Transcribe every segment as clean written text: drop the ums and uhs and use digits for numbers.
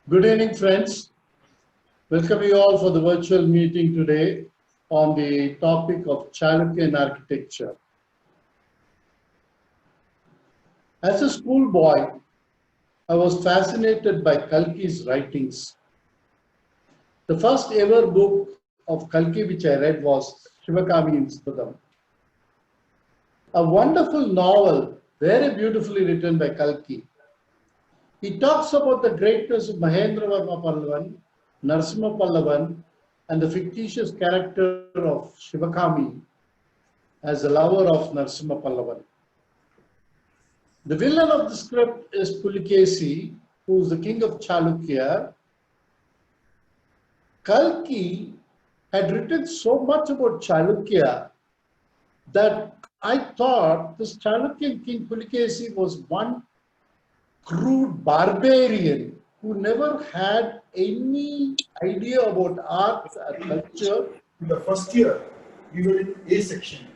Good evening, friends. Welcome you all for the virtual meeting today on the topic of Chalukyan architecture. As a schoolboy, I was fascinated by Kalki's writings. The first ever book of Kalki which I read was Shivakami in Spadam. A wonderful novel, very beautifully written by Kalki. He talks about the greatness of Mahendravarma Pallavan, Narasimha Pallavan, and the fictitious character of Shivakami as a lover of Narasimha Pallavan. The villain of the script is Pulikesi, who is the king of Chalukya. Kalki had written so much about Chalukya that I thought this Chalukyan king Pulikesi was one crude barbarian who never had any idea about art or culture. In the first year, we were in A section.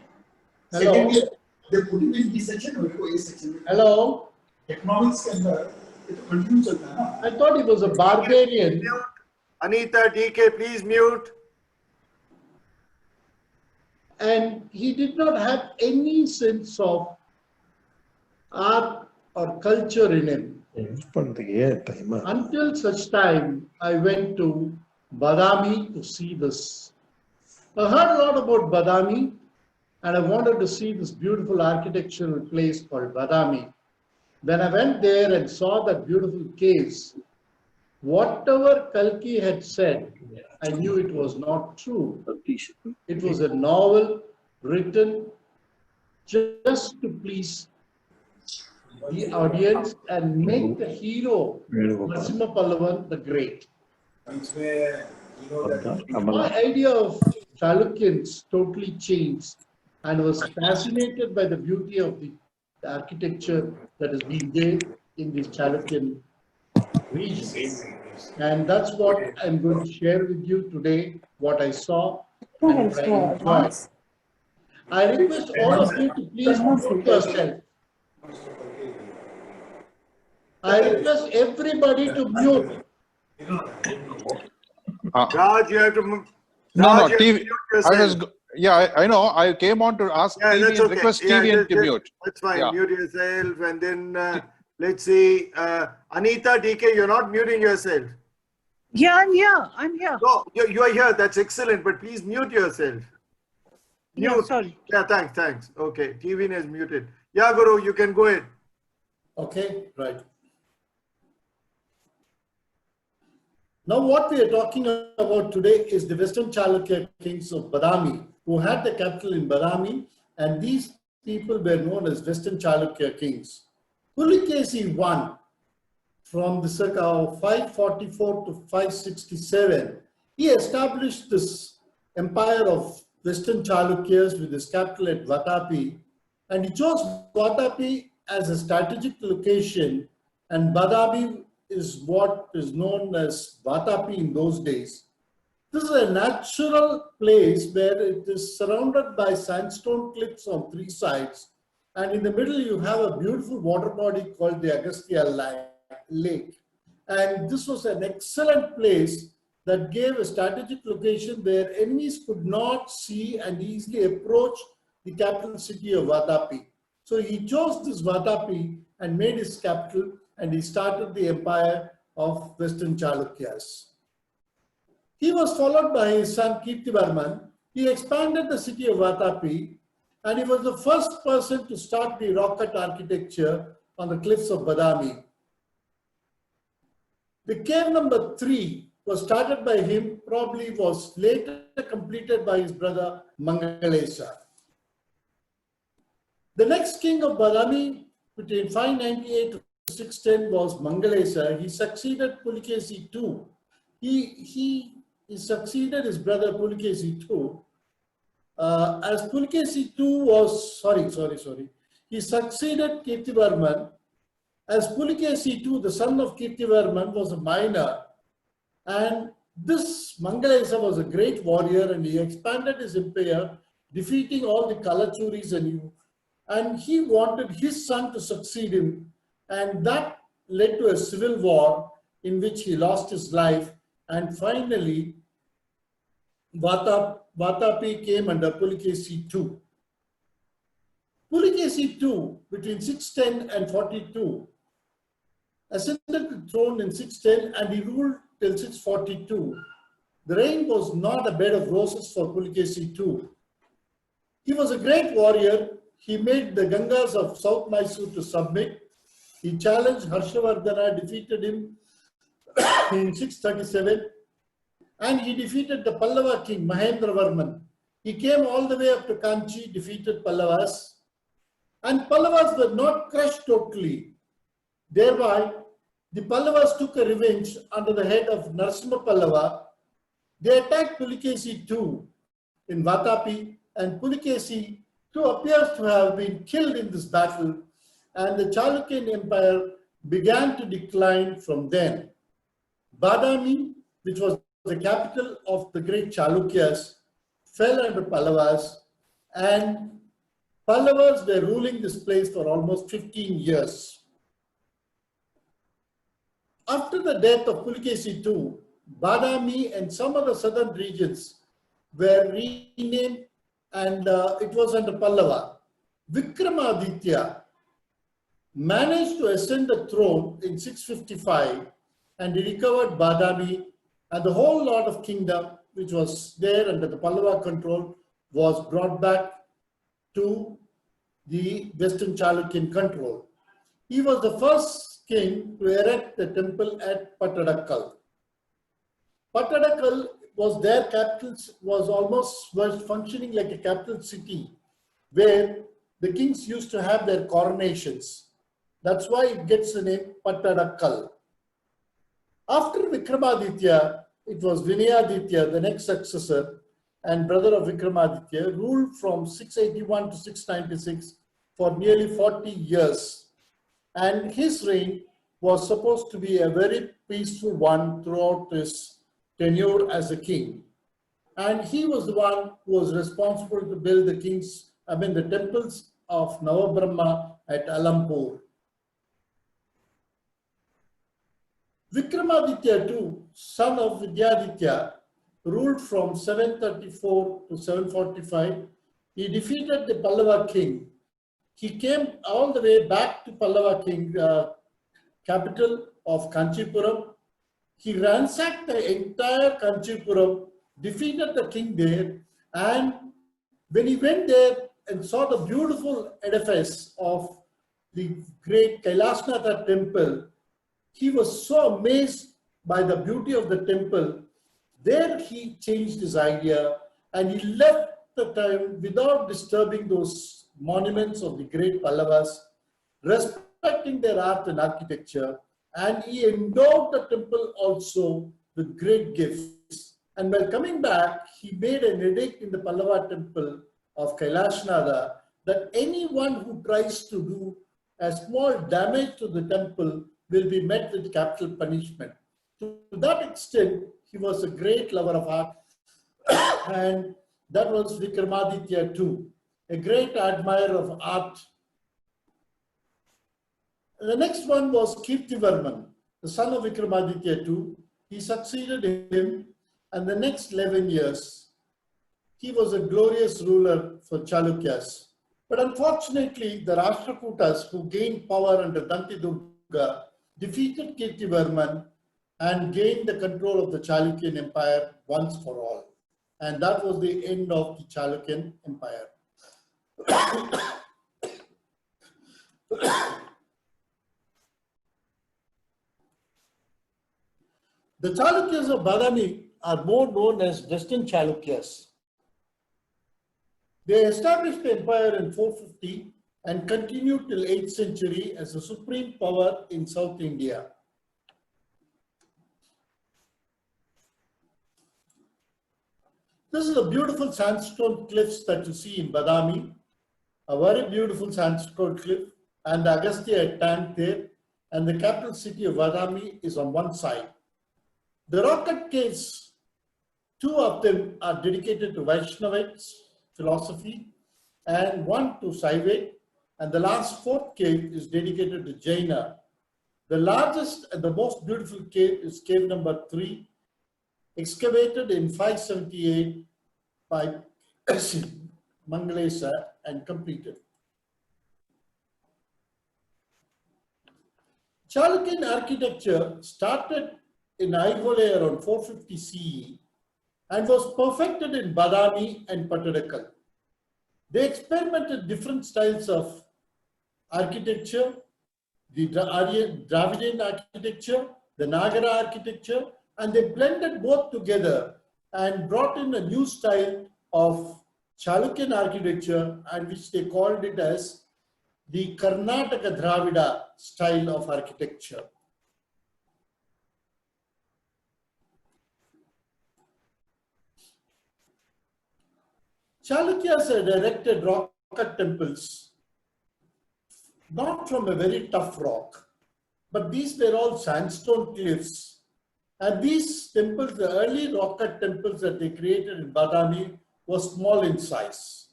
Hello? Second year, they put him in B section, we go A section. Hello? Economics के अंदर ये तो continue चलता है ना. I thought he was a barbarian. Mute. Anita, DK, please mute. And he did not have any sense of art or culture in him. Until such time, I went to Badami to see this. I heard a lot about Badami and I wanted to see this beautiful architectural place called Badami. When I went there and saw that beautiful caves, whatever Kalki had said, I knew it was not true. It was a novel written just to please the audience and make the hero, Narasimha Pallavan, the great. It's where you know that My idea of Chalukyans totally changed and was fascinated by the beauty of the architecture that has been there in this Chalukyan region. And that's what I'm going to share with you today, what I saw and what I enjoyed. I request all of you to please mute yourself. I request everybody to mute. Raj, you have to mute. No, Raj, you have to TV. mute yourself. I know. I came on to ask Yeah, TV that's and okay. request Yeah, TV to mute. That's fine. Yeah. Mute yourself and then let's see. Anita, DK, you're not muting yourself. Yeah, I'm here. I'm here. No, you are here. That's excellent. But please mute yourself. Yeah, Mute. sorry. Yeah, thanks. Okay, TV is muted. Yeah, Guru, you can go ahead. Okay, right. Now what we are talking about today is the Western Chalukya kings of Badami, who had the capital in Badami, and these people were known as Western Chalukya kings. Pulikesi I, from the circa of 544 to 567, he established this empire of Western Chalukyas with his capital at Vatapi, and he chose Vatapi as a strategic location, and Badami is what is known as Vatapi in those days. This is a natural place where it is surrounded by sandstone cliffs on three sides, and in the middle you have a beautiful water body called the Agastya Lake. And this was an excellent place that gave a strategic location where enemies could not see and easily approach the capital city of Vatapi. So he chose this Vatapi and made his capital, and he started the empire of Western Chalukyas. He was followed by his son Kirtivarman. He expanded the city of Vatapi, and he was the first person to start the rock-cut architecture on the cliffs of Badami. The cave number 3 was started by him, probably was later completed by his brother Mangalesa. The next king of Badami between 598 to 610 was Mangalesa. He succeeded Pulikesi II. He succeeded his brother Pulikesi II. As Pulikesi II was, he succeeded Kirtivarman. As Pulikesi II, the son of Kirtivarman, was a minor, and this Mangalesa was a great warrior, and he expanded his empire, defeating all the Kalachuris, and he wanted his son to succeed him, and that led to a civil war, in which he lost his life, and finally Vatapi came under Pulikesi II. Pulikesi II, between 610 and 42, ascended the throne in 610 and he ruled till 642. The reign was not a bed of roses for Pulikesi II. He was a great warrior. He made the Gangas of South Mysore to submit. He challenged Harshavardhana, defeated him in 637, and he defeated the Pallava king Mahendravarman. He came all the way up to Kanchi, defeated Pallavas, and Pallavas were not crushed totally. Thereby, the Pallavas took a revenge under the head of Narasimha Pallava. They attacked Pulikesi II in Vatapi, and Pulikesi II appears to have been killed in this battle, and the Chalukyan Empire began to decline from then. Badami, which was the capital of the great Chalukyas, fell under Pallavas, and Pallavas were ruling this place for almost 15 years. After the death of Pulikesi II, Badami and some of the southern regions were renamed, and it was under Pallava. Vikramaditya managed to ascend the throne in 655, and he recovered Badami, and the whole lot of kingdom which was there under the Pallava control was brought back to the Western Chalukyan control. He was the first king to erect the temple at Patadakal. Patadakal was their capital, was functioning like a capital city where the kings used to have their coronations. That's why it gets the name Patadakal. After Vikramaditya, it was Vinayaditya, the next successor and brother of Vikramaditya, ruled from 681 to 696 for nearly 40 years. And his reign was supposed to be a very peaceful one throughout his tenure as a king. And he was the one who was responsible to build the temples of Navabrahma at Alampur. Vikramaditya II, son of Vidyaditya, ruled from 734 to 745. He defeated the Pallava king. He came all the way back to Pallava king, capital of Kanchipuram. He ransacked the entire Kanchipuram, defeated the king there, and when he went there and saw the beautiful edifice of the great Kailasnatha temple, he was so amazed by the beauty of the temple. There he changed his idea and he left the time without disturbing those monuments of the great Pallavas, respecting their art and architecture, and he endowed the temple also with great gifts. And while coming back, he made an edict in the Pallava temple of Kailasnatha that anyone who tries to do a small damage to the temple will be met with capital punishment. To that extent, he was a great lover of art, and that was Vikramaditya II, a great admirer of art. The next one was Kirtivarman, the son of Vikramaditya II. He succeeded him, and the next 11 years, he was a glorious ruler for Chalukyas. But unfortunately, the Rashtrakutas, who gained power under Danti Durga, defeated Kirtivarman and gained the control of the Chalukyan Empire once for all. And that was the end of the Chalukyan Empire. The Chalukyas of Badami are more known as Western Chalukyas. They established the empire in 450 and continued till 8th century as a supreme power in South India. This is the beautiful sandstone cliffs that you see in Badami, a very beautiful sandstone cliff, and the Agastya tank there, and the capital city of Badami is on one side. The rock-cut caves, 2 of them are dedicated to Vaishnavite philosophy, and 1 to Saiva, and the last 4th cave is dedicated to Jaina. The largest and the most beautiful cave is cave number 3, excavated in 578 by Mangalesa and completed. Chalukyan architecture started in Aivole around 450 CE and was perfected in Badami and Patadakal. They experimented different styles of architecture, the Dravidian architecture, the Nagara architecture, and they blended both together and brought in a new style of Chalukyan architecture, and which they called it as the Karnataka Dravida style of architecture. Chalukyas had erected rock cut temples, not from a very tough rock, but these were all sandstone cliffs. And these temples, the early rock cut temples that they created in Badami, were small in size.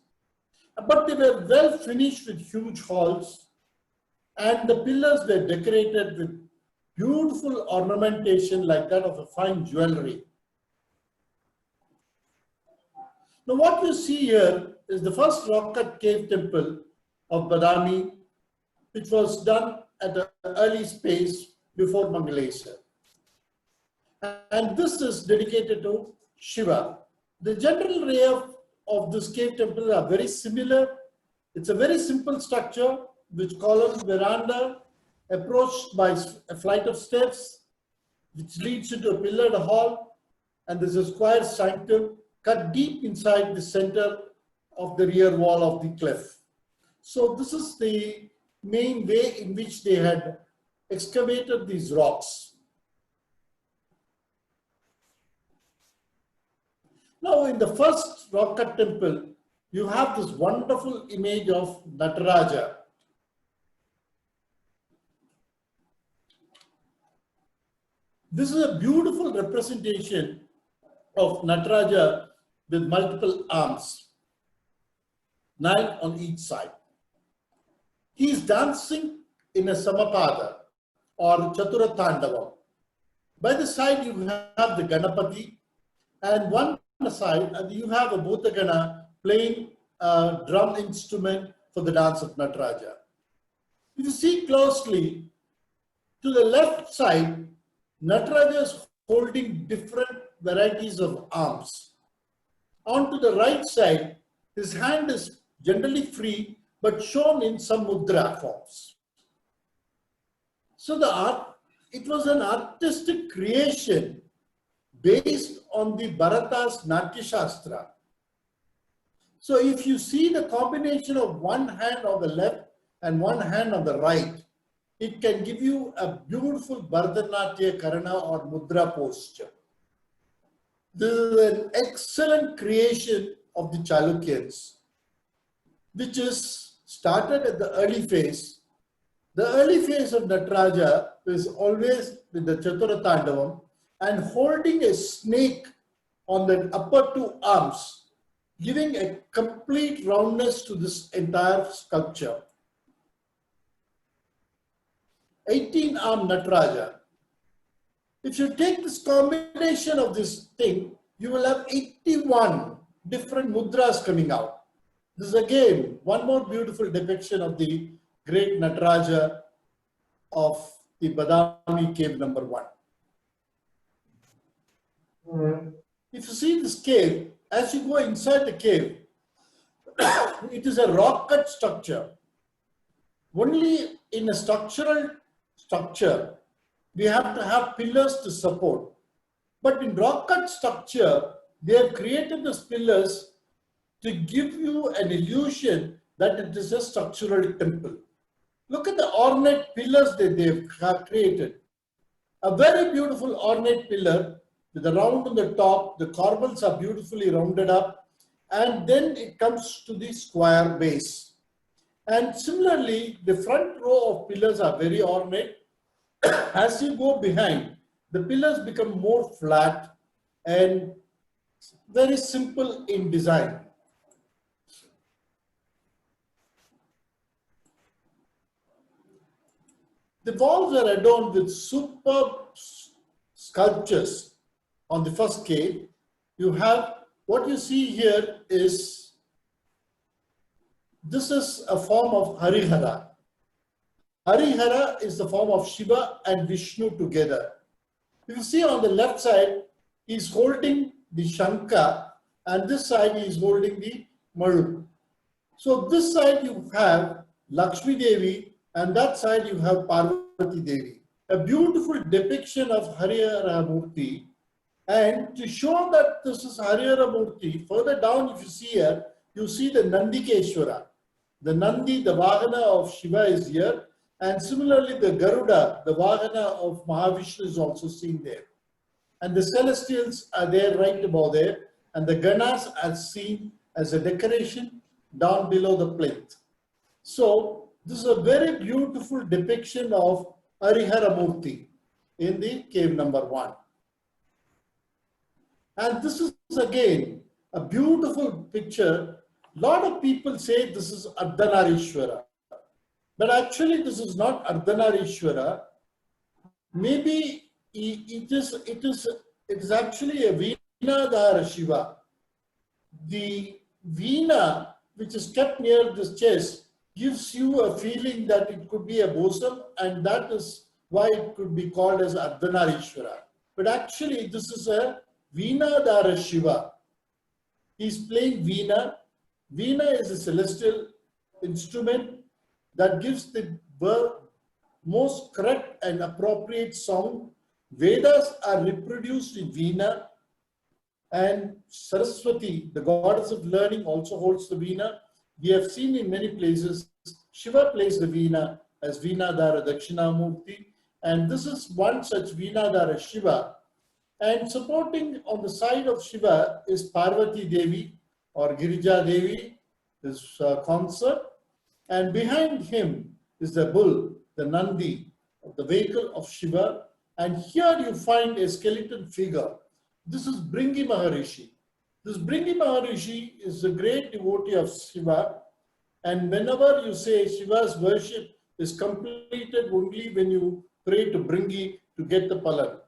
But they were well finished with huge halls, and the pillars were decorated with beautiful ornamentation like that of a fine jewelry. Now what you see here is the first rock-cut cave temple of Badami, which was done at an early space before Mangalesa. And this is dedicated to Shiva. The general layout of this cave temple are very similar. It's a very simple structure with columns, veranda, approached by a flight of steps, which leads into a pillared hall, and there's a square sanctum cut deep inside the center of the rear wall of the cliff. So this is the main way in which they had excavated these rocks. Now in the first rock-cut temple, you have this wonderful image of Nataraja. This is a beautiful representation of Nataraja with multiple arms, 9 on each side. He is dancing in a Samapada or Chatura Tandavam. By the side you have the Ganapati, and one side you have a Bhutagana playing a drum instrument for the dance of Nataraja. If you see closely, to the left side, Nataraja is holding different varieties of arms. On to the right side, his hand is generally free but shown in some mudra forms. So it was an artistic creation based on the Bharata's Natya Shastra. So if you see the combination of one hand on the left and one hand on the right, it can give you a beautiful Bharatanatyam Karana or Mudra posture. This is an excellent creation of the Chalukyans, which is started at the early phase. The early phase of Nataraja is always with the Chatura Tandavam and holding a snake on the upper 2 arms, giving a complete roundness to this entire sculpture. 18-arm Nataraja. If you take this combination of this thing, you will have 81 different mudras coming out. This is again one more beautiful depiction of the great Nataraja of the Badami cave number 1. If you see this cave, as you go inside the cave, it is a rock-cut structure. Only in a structural structure, we have to have pillars to support. But in rock-cut structure, they have created these pillars to give you an illusion that it is a structural temple. Look at the ornate pillars that they have created. A very beautiful ornate pillar with a round on the top, the corbels are beautifully rounded up, and then it comes to the square base. And similarly, the front row of pillars are very ornate. As you go behind, the pillars become more flat and very simple in design. The walls are adorned with superb sculptures on the first cave. You have, what you see here is, this is a form of Harihara. Harihara is the form of Shiva and Vishnu together. If you see on the left side, he is holding the Shankha, and this side he is holding the Maru. So this side you have Lakshmi Devi, and that side you have Parvati Devi. A beautiful depiction of Harihara Murti. And to show that this is Harihara Murti, further down if you see here, you see the Nandikeshwara. The Nandi, the Vahana of Shiva is here. And similarly, the Garuda, the Vahana of Mahavishnu is also seen there. And the celestials are there right above there. And the Ganas are seen as a decoration down below the plinth. So this is a very beautiful depiction of Harihara Murti in the cave number 1. And this is again a beautiful picture. A lot of people say this is Ardhanarishwara. But actually this is not Ardhanarishwara. Maybe it is actually a Veenadhara Shiva. The Veena, which is kept near the chest, gives you a feeling that it could be a bosom, and that is why it could be called as Ardhanarishwara. But actually this is a Veenadhara Shiva. He is playing Veena. Veena is a celestial instrument that gives the most correct and appropriate sound. Vedas are reproduced in Veena, and Saraswati, the goddess of learning, also holds the Veena. We have seen in many places Shiva plays the Veena as Veenadhara Dakshinamurti, and this is one such Veenadhara Shiva. And supporting on the side of Shiva is Parvati Devi or Girija Devi, his consort. And behind him is the bull, the Nandi, the vehicle of Shiva. And here you find a skeleton figure. This is Bringi Maharishi. This Bringi Maharishi is a great devotee of Shiva. And whenever you say Shiva's worship is completed only when you pray to Bringi to get the palan.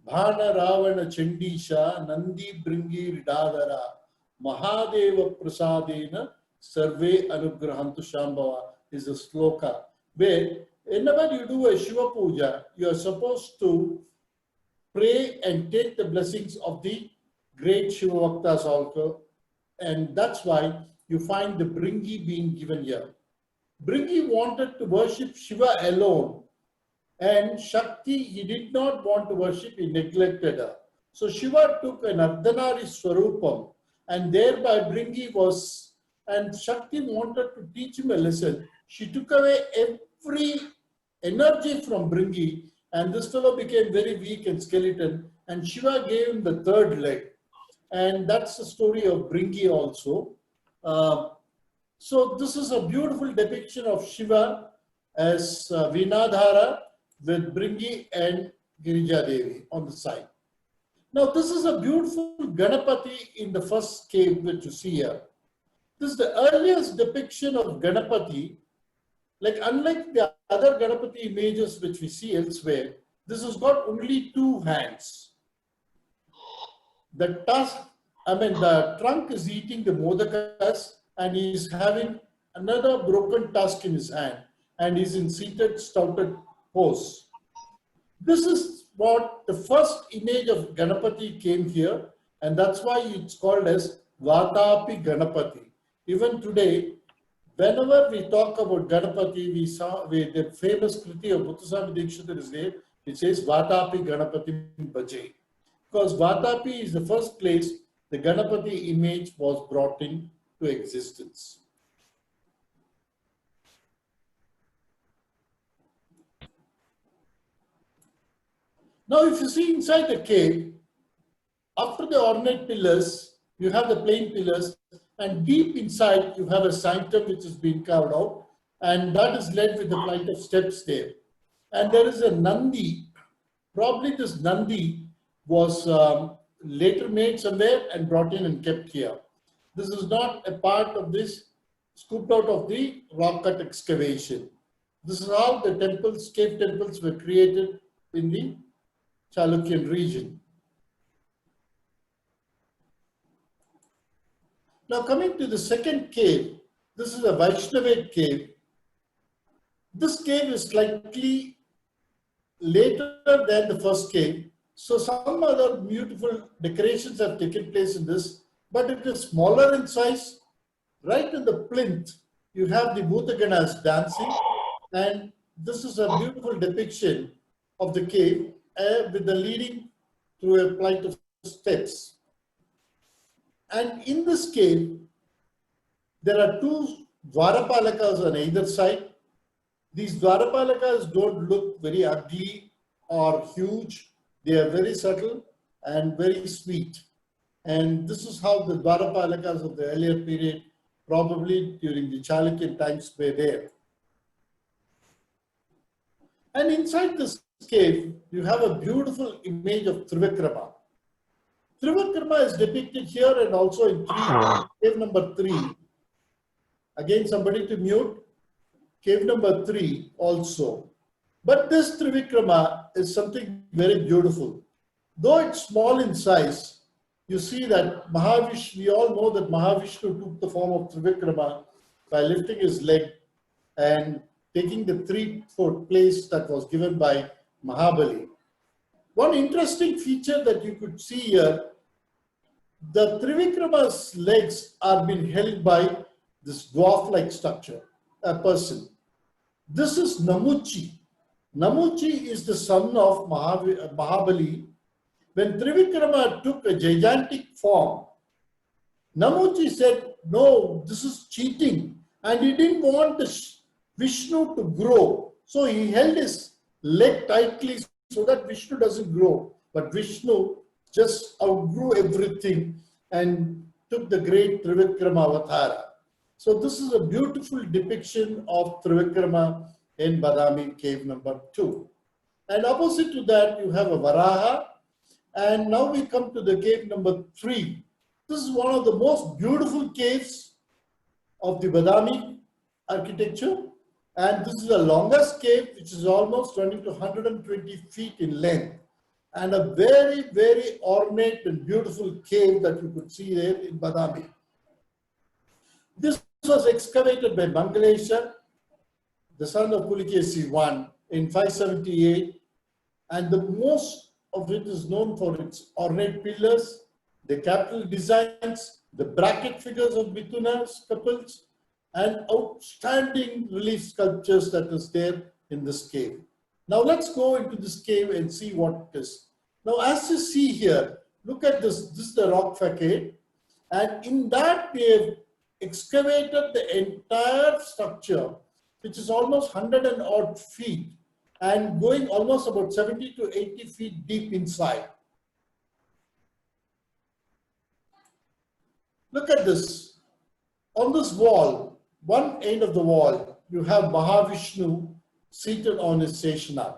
Bhana Ravana Chandisha Nandi Bringi Ridadara Mahadeva Prasadena Sarve Anugrahantu Shambhava is a sloka where whenever you do a Shiva Puja, you are supposed to pray and take the blessings of the great Shiva Bhaktas also, and that's why you find the Bringi being given here. Bringi wanted to worship Shiva alone, and Shakti he did not want to worship, he neglected her. So Shiva took an Ardhanari Swarupam, and thereby Bringi was, and Shakti wanted to teach him a lesson. She took away every energy from Bringi, and this fellow became very weak and skeleton, and Shiva gave him the third leg. And that's the story of Bringi also. So this is a beautiful depiction of Shiva as Veenadhara with Bringi and Girija Devi on the side. Now this is a beautiful Ganapati in the first cave which you see here. This is the earliest depiction of Ganapati. Like unlike the other Ganapati images which we see elsewhere, this has got only 2 hands. The trunk is eating the modakas, and he is having another broken tusk in his hand, and he is in seated, stouted pose. This is what the first image of Ganapati came here, and that's why it's called as Vatapi Ganapati. Even today, whenever we talk about Ganapati, we saw the famous Kriti of Muthuswami Dikshitar is there, it says Vatapi Ganapati Bhaje. Because Vatapi is the first place the Ganapati image was brought into existence. Now, if you see inside the cave, after the ornate pillars, you have the plain pillars, and deep inside you have a sanctum which has been carved out, and that is led with the flight of steps there. And there is a Nandi. Probably this Nandi was later made somewhere and brought in and kept here. This is not a part of this scooped out of the rock cut excavation. This is how the temples, cave temples were created in the Chalukyan region. Now coming to the second cave, this is a Vaishnavite cave. This cave is slightly later than the first cave. So some other beautiful decorations have taken place in this, but it is smaller in size. Right in the plinth, you have the Bhutaganas dancing, and this is a beautiful depiction of the cave with the leading through a flight of steps. And in this cave, there are two Dwarapalakas on either side. These Dwarapalakas don't look very ugly or huge. They are very subtle and very sweet. And this is how the Dwarapalakas of the earlier period, probably during the Chalukyan times, were there. And inside this cave, you have a beautiful image of Trivikrama. Trivikrama is depicted here and also in cave number 3. Again, somebody to mute. Cave number 3 also. But this Trivikrama is something very beautiful. Though it's small in size, you see that Mahavishnu, we all know that Mahavishnu took the form of Trivikrama by lifting his leg and taking the 3-foot place that was given by Mahabali. One interesting feature that you could see here, the Trivikrama's legs are being held by this dwarf-like structure, a person. This is Namuchi. Namuchi is the son of Mahabali. When Trivikrama took a gigantic form, Namuchi said, no, this is cheating. And he didn't want Vishnu to grow. So he held his leg tightly so that Vishnu doesn't grow. But Vishnu just outgrew everything and took the great Trivikrama Avatara. So this is a beautiful depiction of Trivikrama in Badami cave number 2. And opposite to that, you have a Varaha. And now we come to the cave number 3. This is one of the most beautiful caves of the Badami architecture. And this is the longest cave, which is almost running to 120 feet in length. And a very, very ornate and beautiful cave that you could see there in Badami. This was excavated by Mangalesha, the son of Pulikesi I, in 578. And the most of it is known for its ornate pillars, the capital designs, the bracket figures of Mithuna's couples, and outstanding relief sculptures that is there in this cave. Now let's go into this cave and see what it is. Now as you see here, look at this. This is the rock facade, and in that they have excavated the entire structure, which is almost 100 and odd feet, and going almost about 70 to 80 feet deep inside. Look at this. On this wall, one end of the wall, you have Mahavishnu seated on his Seshanag.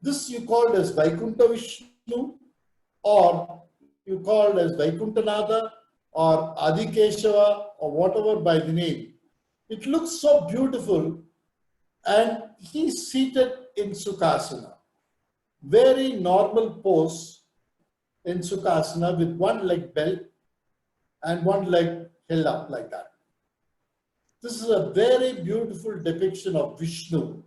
This you called as Vaikuntha Vishnu, or you called as Vaikuntanada, or Adikeshava, or whatever by the name. It looks so beautiful, and he's seated in Sukhasana. Very normal pose in Sukhasana with one leg bent and one leg held up like that. This is a very beautiful depiction of Vishnu,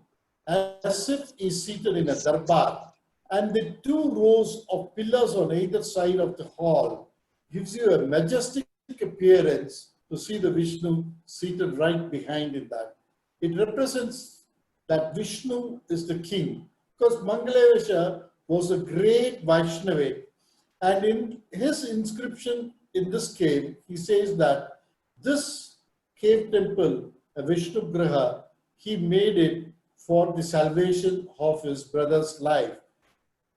as if he's seated in a darbar. And the 2 rows of pillars on either side of the hall gives you a majestic appearance to see the Vishnu seated right behind in that. It represents that Vishnu is the king, because Mangalesha was a great Vaishnavite, and in his inscription in this cave, he says that this cave temple, a Vishnu Graha, he made it for the salvation of his brother's life,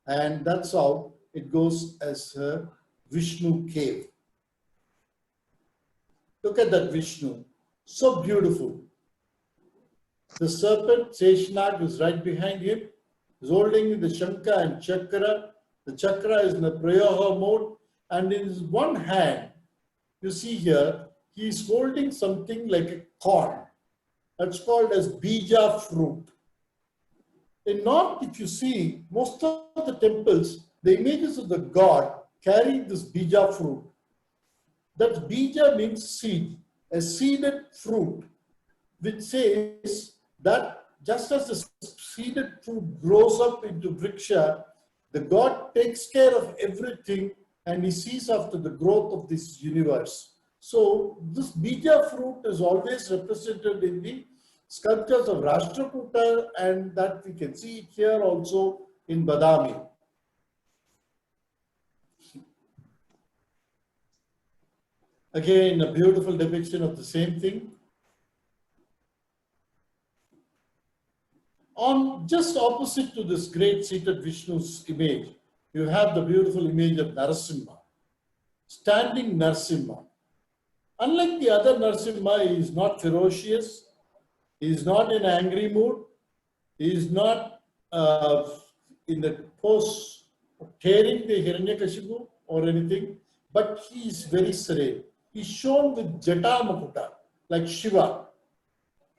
and that's how it goes as a Vishnu cave. Look at that Vishnu, so beautiful. The serpent, Seshanag, is right behind him. He's holding the Shankha and Chakra. The Chakra is in the Prayoha mode. And in his one hand, you see here, he is holding something like a corn. That's called as bija fruit. In North, if you see, most of the temples, the images of the god carry this bija fruit. That bija means seed, a seeded fruit, which says that just as the seeded fruit grows up into vriksha, the god takes care of everything and he sees after the growth of this universe. So this bija fruit is always represented in the sculptures of Rashtrakuta, and that we can see it here also in Badami. Again, a beautiful depiction of the same thing. On just opposite to this great seated Vishnu's image, you have the beautiful image of Narasimha, standing Narasimha. Unlike the other Narasimha, he is not ferocious, he is not in an angry mood, he is not in the pose of tearing the Hiranyakashipu or anything, but he is very serene. He is shown with Jata Makuta, like Shiva.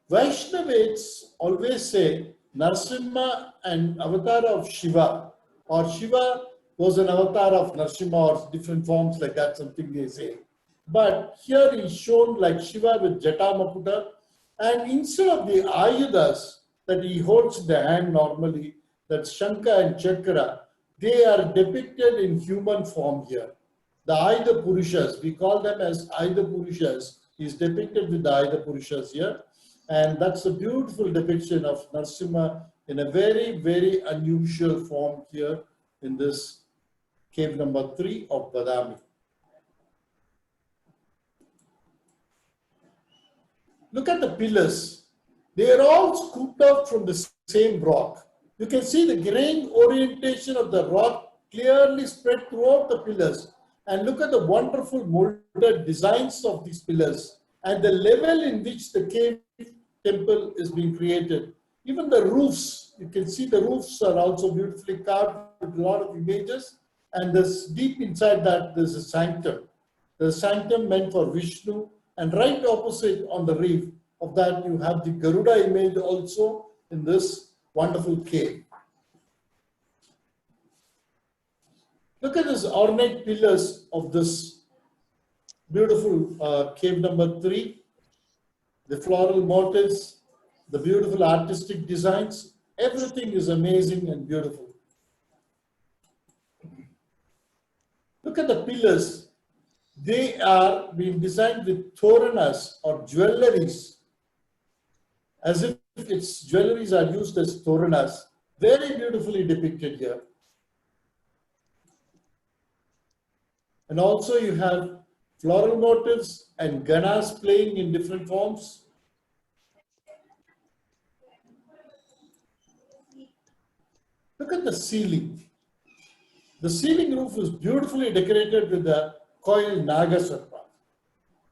Vaishnavites always say Narasimha and avatar of Shiva, or Shiva was an avatar of Narasimha, or different forms like that, something they say. But here he is shown like Shiva with Jata Makuta, and instead of the Ayudas that he holds in the hand normally, that's Shankha and Chakra, they are depicted in human form here. The Ayuda Purushas, we call them as Ayuda Purushas, is depicted with the Ayuda Purushas here. And that's a beautiful depiction of Narasimha in a very, very unusual form here in this cave number 3 of Badami. Look at the pillars. They are all scooped out from the same rock. You can see the grain orientation of the rock clearly spread throughout the pillars. And look at the wonderful molded designs of these pillars and the level in which the cave temple is being created. Even the roofs, you can see the roofs are also beautifully carved with a lot of images. And this deep inside that, there's a sanctum. The sanctum meant for Vishnu. And right opposite on the reef of that, you have the Garuda image also in this wonderful cave. Look at this ornate pillars of this beautiful cave number 3. The floral motifs, the beautiful artistic designs, everything is amazing and beautiful. Look at the pillars. They are being designed with toranas or jewelries, as if its jewelries are used as toranas. Very beautifully depicted here. And also you have floral motifs and ganas playing in different forms. Look at the ceiling. The ceiling roof is beautifully decorated with the coiled Nagasarpa.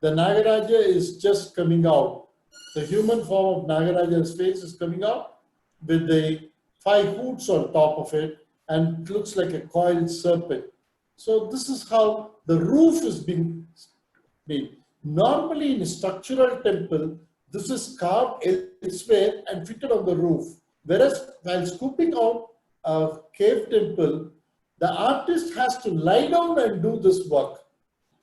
The Nagaraja is just coming out. The human form of Nagaraja's face is coming out with the 5 hoods on top of it, and it looks like a coiled serpent. So this is how the roof is being made. Normally in a structural temple, this is carved elsewhere and fitted on the roof. Whereas while scooping out a cave temple, the artist has to lie down and do this work.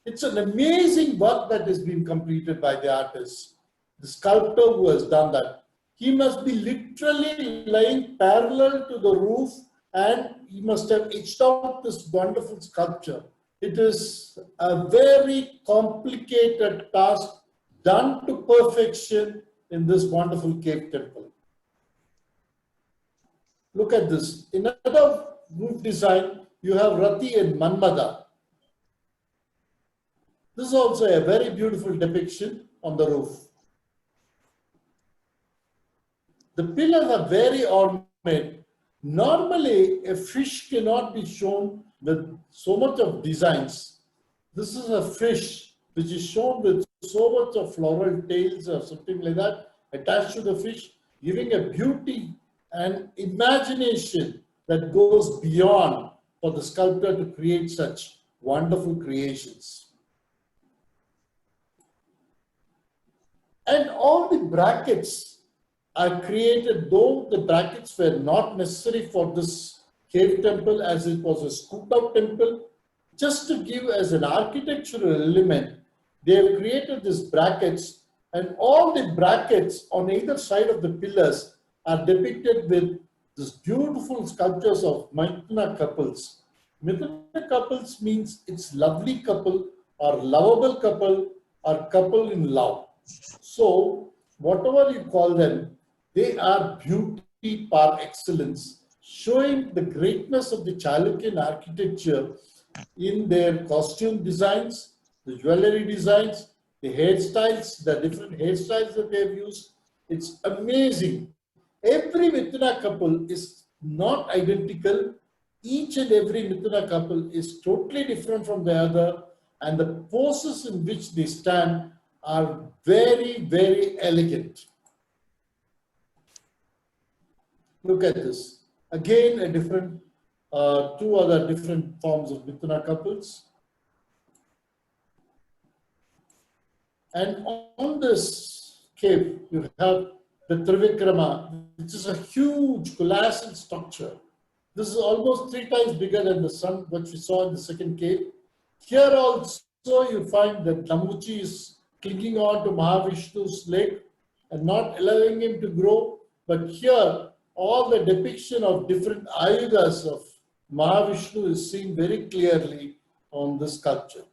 It's an amazing work that has been completed by the artist, the sculptor who has done that. He must be literally lying parallel to the roof, and he must have etched out this wonderful sculpture. It is a very complicated task done to perfection in this wonderful cave temple. Look at this. In another roof design, you have Rati and Manmada. This is also a very beautiful depiction on the roof. The pillars are very ornate. Normally, a fish cannot be shown with so much of designs. This is a fish which is shown with so much of floral tails or something like that attached to the fish, giving a beauty and imagination that goes beyond for the sculptor to create such wonderful creations. And all the brackets are created, though the brackets were not necessary for this cave temple as it was a scooped out temple, just to give as an architectural element, they have created these brackets, and all the brackets on either side of the pillars are depicted with these beautiful sculptures of Mithuna couples. Mithuna couples means it's lovely couple or lovable couple or couple in love. So whatever you call them, they are beauty par excellence, showing the greatness of the Chalukyan architecture in their costume designs, the jewelry designs, the hairstyles, the different hairstyles that they have used. It's amazing. Every Mithuna couple is not identical. Each and every Mithuna couple is totally different from the other, and the poses in which they stand are very, very elegant. Look at this. Again, a different, two other different forms of Mithuna couples. And on this cave, you have the Trivikrama, which is a huge colossal structure. This is almost 3 times bigger than the sun, which we saw in the second cave. Here also you find that Namuchi is clinging on to Mahavishnu's leg and not allowing him to grow. But here, all the depiction of different ayudas of Mahavishnu is seen very clearly on this sculpture.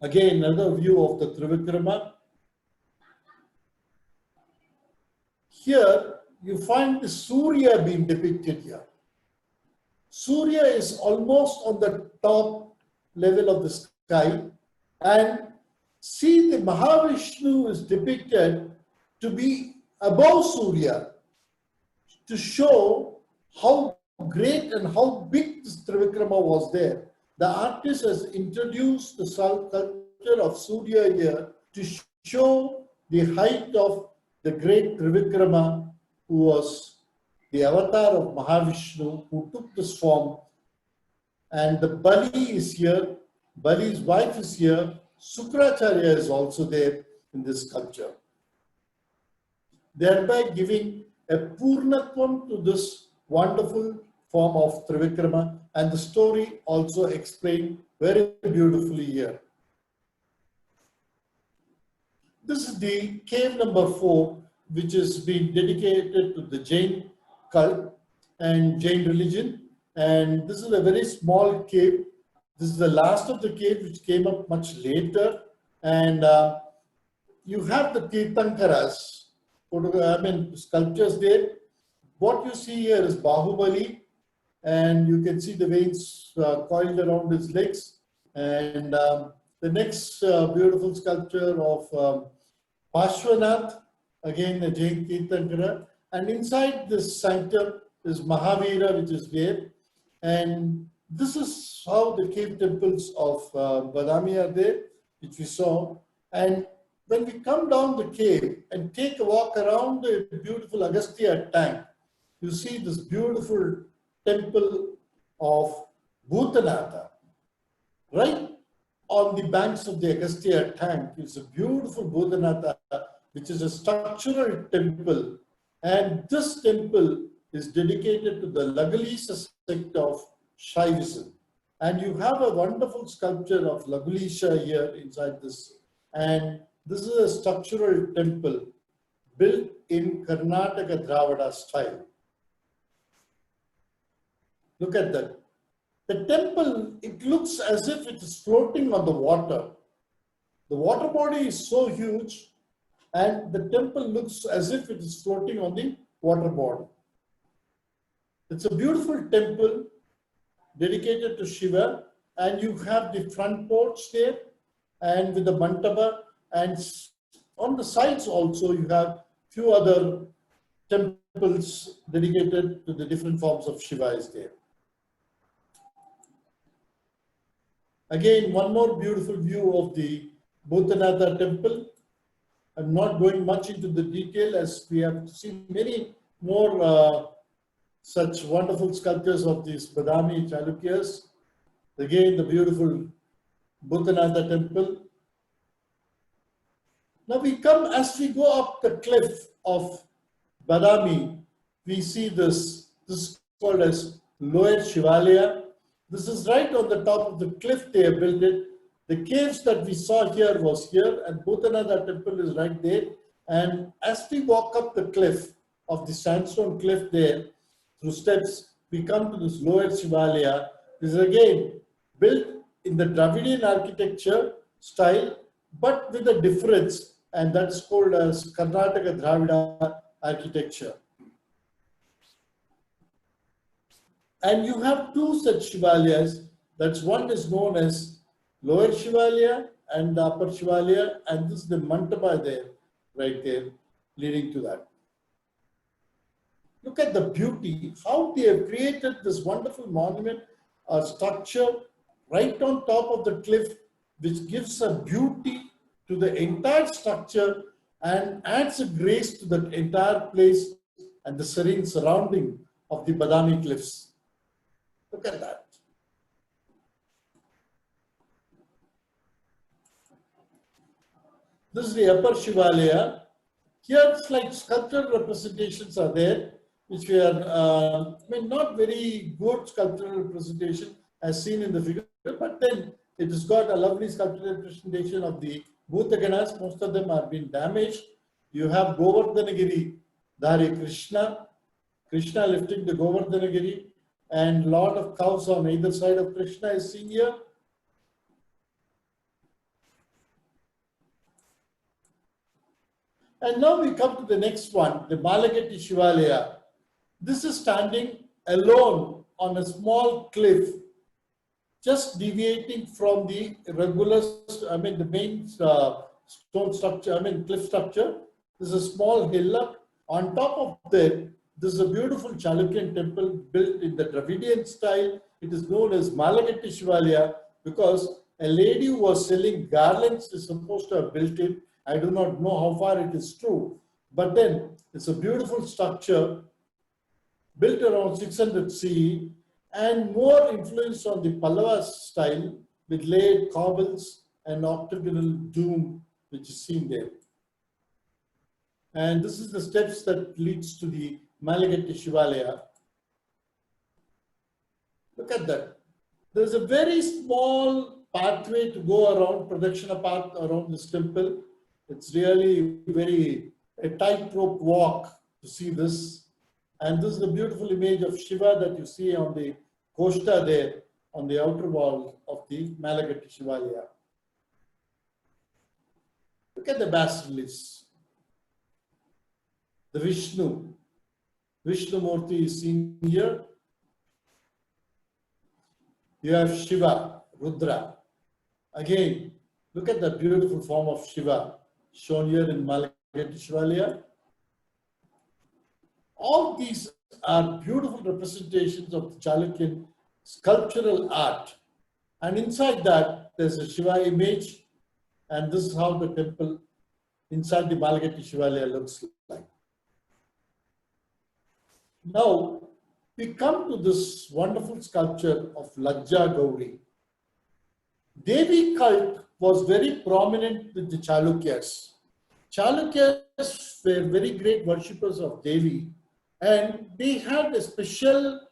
Again, another view of the Trivikrama. Here, you find the Surya being depicted here. Surya is almost on the top level of the sky, and see the Mahavishnu is depicted to be above Surya to show how great and how big this Trivikrama was there. The artist has introduced the sculpture of Surya here to show the height of the great Trivikrama, who was the avatar of Mahavishnu, who took this form. And the Bali is here, Bali's wife is here, Sukracharya is also there in this sculpture, thereby giving a Purnatvam to this wonderful form of Trivikrama, and the story also explained very beautifully here. This is the cave number 4, which is being dedicated to the Jain cult and Jain religion. And this is a very small cave. This is the last of the cave, which came up much later. And you have the Tirthankaras, sculptures there. What you see here is Bahubali, and you can see the veins coiled around his legs. And the next beautiful sculpture of Pashwanath, again a Jain Tirthankara. And inside this sanctum is Mahavira, which is there. And this is how the cave temples of Badami are there, which we saw. And when we come down the cave and take a walk around the beautiful Agastya tank, you see this beautiful temple of Bhutanatha. Right on the banks of the Agastya tank is a beautiful Bhutanatha, which is a structural temple. And this temple is dedicated to the Lagalisa sect of Shaivism. And you have a wonderful sculpture of Lagalisha here inside this. And this is a structural temple built in Karnataka Dravada style. Look at that. The temple, it looks as if it is floating on the water. The water body is so huge, and the temple looks as if it is floating on the water body. It's a beautiful temple dedicated to Shiva, and you have the front porch there, and with the mantapa, and on the sides also you have few other temples dedicated to the different forms of Shiva is there. Again, one more beautiful view of the Bhutanatha temple. I'm not going much into the detail, as we have seen many more such wonderful sculptures of these Badami Chalukyas. Again, the beautiful Bhutanatha temple. Now we come, as we go up the cliff of Badami, we see this. This is called as Lower Shivalia. This is right on the top of the cliff they have built it. The caves that we saw here was here, and Bhutanada temple is right there. And as we walk up the cliff of the sandstone cliff there, through steps, we come to this Lower Shivalia. This is again built in the Dravidian architecture style, but with a difference, and that's called as Karnataka Dravida architecture. And you have two such Shivalyas. That's one is known as Lower Shivalia and the Upper Shivalia, and this is the Mantapa there, right there, leading to that. Look at the beauty, how they have created this wonderful monument or structure right on top of the cliff, which gives a beauty to the entire structure and adds a grace to the entire place and the serene surrounding of the Badami cliffs. Look at that. This is the Upper Shivalaya. Here it's like sculptural representations are there, which we are, not very good sculptural representation as seen in the figure, but then it has got a lovely sculptural representation of the Bhutaganas. Most of them have been damaged. You have Govardhanagiri, Dhari Krishna lifting the Govardhanagiri, and lot of cows on either side of Krishna is seen here. And now we come to the next one, the Malagati Shivaliya. This is standing alone on a small cliff, just deviating from the regular, the main stone structure, cliff structure. This is a small hill up. On top of that, this is a beautiful Chalukyan temple built in the Dravidian style. It is known as Malagati Shivaliya because a lady who was selling garlands is supposed to have built it. I do not know how far it is true, but then it's a beautiful structure built around 600 CE and more influence on the Pallava style with laid cobbles and octagonal dome, which is seen there. And this is the steps that leads to the Malagati Shivaliya. Look at that. There's a very small pathway to go around, Pradakshina path around this temple. It's really a tightrope walk to see this. And this is the beautiful image of Shiva that you see on the Koshta there, on the outer wall of the Malagati Shivaliya. Look at the bas-reliefs. The Vishnu Murti is seen here. You have Shiva, Rudra. Again, look at the beautiful form of Shiva shown here in Malagati Shivaliya. All these are beautiful representations of the Chalukyan sculptural art. And inside that, there's a Shiva image. And this is how the temple inside the Malagati Shivaliya looks like. Now, we come to this wonderful sculpture of Lajja Gauri. Devi cult was very prominent with the Chalukyas. Chalukyas were very great worshippers of Devi, and they had a special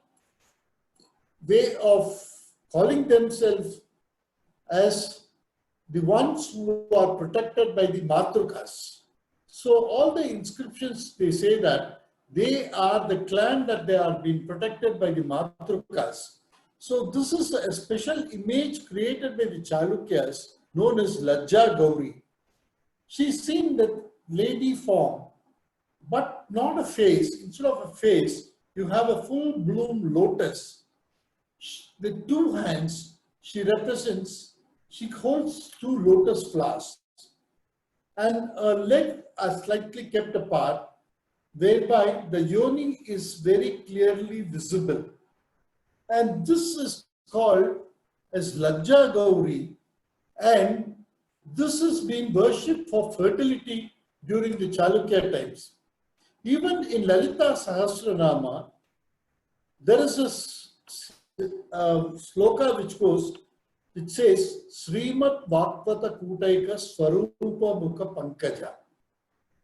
way of calling themselves as the ones who are protected by the Matrukas. So all the inscriptions, they say that they are the clan that they are being protected by the Matrukas. So this is a special image created by the Chalukyas known as Lajja Gauri. She's seen the lady form, but not a face. Instead of a face, you have a full bloom lotus. With two hands, she holds two lotus flowers. And her legs are slightly kept apart, whereby the yoni is very clearly visible. And this is called as Lajja Gauri, and this is being worshipped for fertility during the Chalukya times. Even in Lalita Sahasranama, there is a sloka which goes, it says Srimat Vakvata Kutaika Swarupa Mukha Pankaja.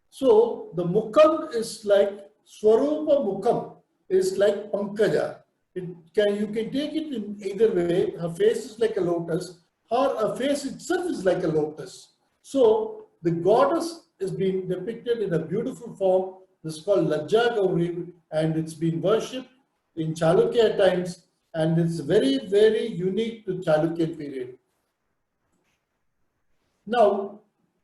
So the Mukham is like Swarupa Mukham is like Pankaja. You can take it in either way. Her face is like a lotus, or her face itself is like a lotus. So the goddess is being depicted in a beautiful form. This is called Lajja Gauri, and it's been worshipped in Chalukya times, and it's very, very unique to Chalukyan period. Now,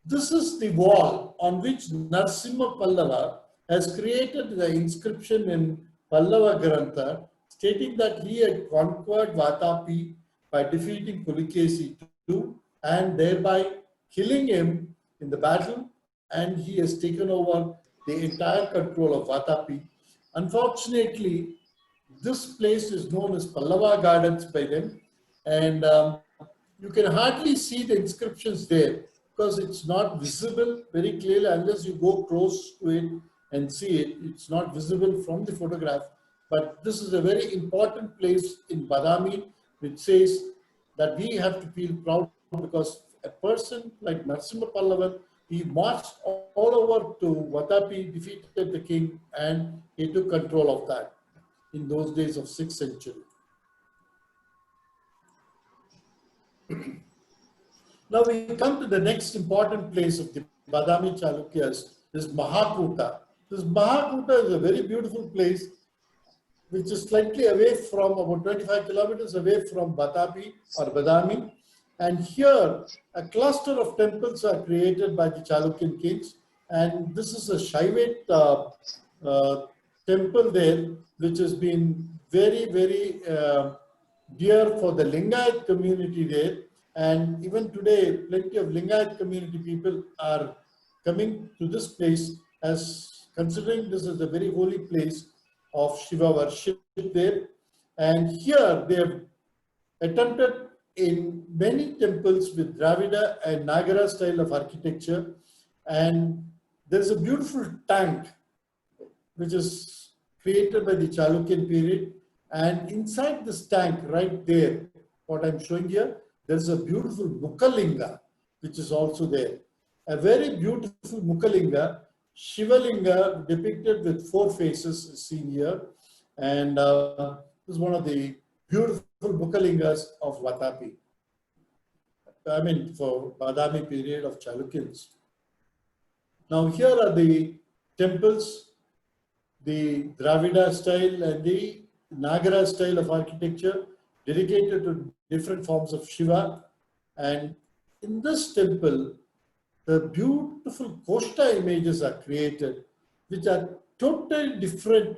this is the wall on which Narasimha Pallava has created the inscription in Pallava Garden stating that he had conquered Vatapi by defeating Pulikesi II and thereby killing him in the battle, and he has taken over the entire control of Vatapi. Unfortunately, this place is known as Pallava Gardens by them, and you can hardly see the inscriptions there because it's not visible very clearly unless you go close to it and see it. It's not visible from the photograph. But this is a very important place in Badami, which says that we have to feel proud because a person like Narasimha Pallavan, he marched all over to Vatapi, defeated the king, and he took control of that in those days of 6th century. Now we come to the next important place of the Badami Chalukyas, is Mahakuta. This Mahakuta is a very beautiful place which is slightly away from, about 25 kilometers away from Vatapi or Badami. And here, a cluster of temples are created by the Chalukyan kings. And this is a Shaivite temple there, which has been very, very dear for the Lingard community there. And even today, plenty of Lingard community people are coming to this place as considering this is a very holy place of Shiva worship there. And here they have attempted in many temples with Dravida and Nagara style of architecture. And there's a beautiful tank which is created by the Chalukyan period. And inside this tank right there, what I'm showing here, there's a beautiful Mukhalinga which is also there. A very beautiful Mukhalinga, Shivalinga depicted with 4 faces is seen here. And this is one of the beautiful Mukhalingas of Vatapi. I mean, for Badami period of Chalukyans. Now here are the temples, the Dravida style and the Nagara style of architecture dedicated to different forms of Shiva. And in this temple, the beautiful Koshta images are created, which are totally different,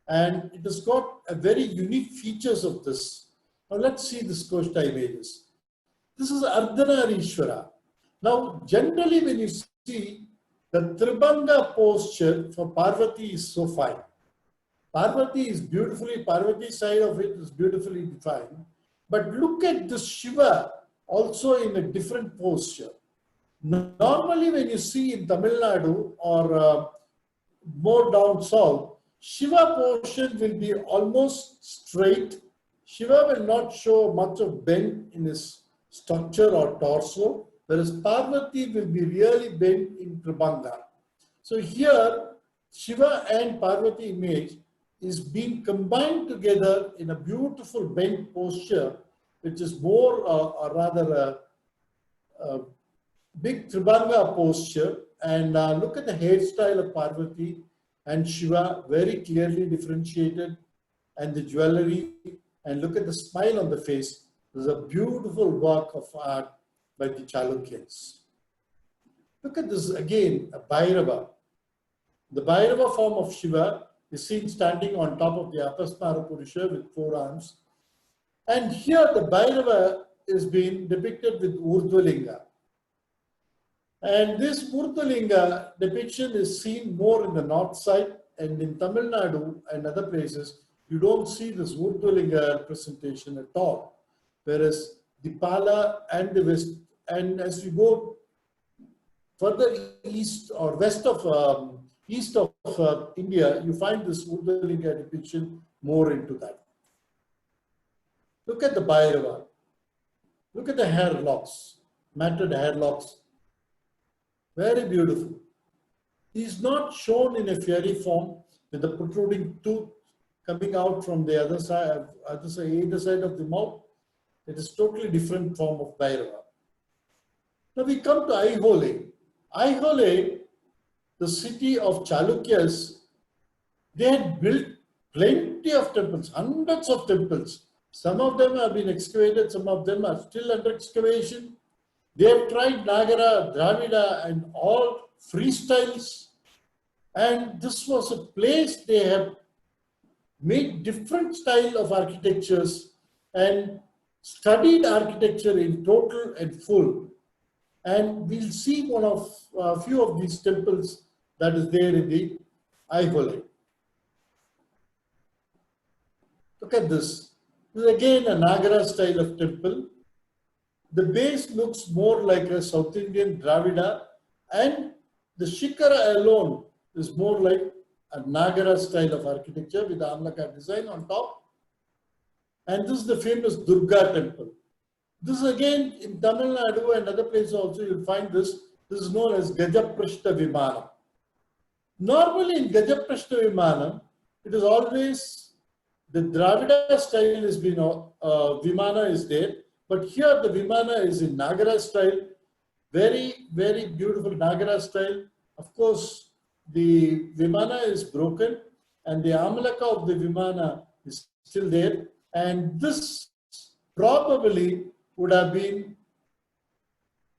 and it has got a very unique features of this. Now let's see this Koshta images. This is Ardhanarishwara. Now generally when you see the Tribanga posture for Parvati is so fine. Parvati is beautifully, Parvati side of it is beautifully defined. But look at this Shiva also in a different posture. Normally when you see in Tamil Nadu or more down south, Shiva portion will be almost straight. Shiva will not show much of bend in his structure or torso, whereas Parvati will be really bent in Tribanga. So here, Shiva and Parvati image is being combined together in a beautiful bent posture, which is more or rather a big Tribanga posture. And look at the hairstyle of Parvati and Shiva, very clearly differentiated, and the jewelry, and look at the smile on the face. There's a beautiful work of art by the Chalukyans. Look at this again, a Bhairava. The Bhairava form of Shiva is seen standing on top of the Apasmara Purusha with 4 arms. And here the Bhairava is being depicted with Urdhvalinga. And this Urdhvalinga depiction is seen more in the north side, and in Tamil Nadu and other places, you don't see this Urdhvalinga representation at all. Whereas the Pala and the West, and as you go further east or west of east of India, you find this Urdhvalinga depiction more into that. Look at the Bhairava. Look at the hair locks, matted hair locks. Very beautiful. He is not shown in a fairy form with the protruding tooth coming out from the other side, either side of the mouth. It is totally different form of Bhairava. Now we come to Aihole. Aihole, the city of Chalukyas, they had built plenty of temples, hundreds of temples. Some of them have been excavated, some of them are still under excavation. They have tried Nagara, Dravida and all freestyles. And this was a place they have made different style of architectures and studied architecture in total and full. And we'll see one of a few of these temples that is there in the Aihole. Look at this. This is again a Nagara style of temple. The base looks more like a South Indian Dravida, and the Shikara alone is more like a Nagara style of architecture with the Amlaka design on top. And this is the famous Durga Temple. This is again in Tamil Nadu and other places also you'll find this. This is known as Gajaprashta Vimanam. Normally in Gajaprashta Vimanam, it is always the Dravida style has been, Vimana is there. But here the Vimana is in Nagara style. Very, very beautiful Nagara style. Of course, the Vimana is broken and the Amalaka of the Vimana is still there. And this probably would have been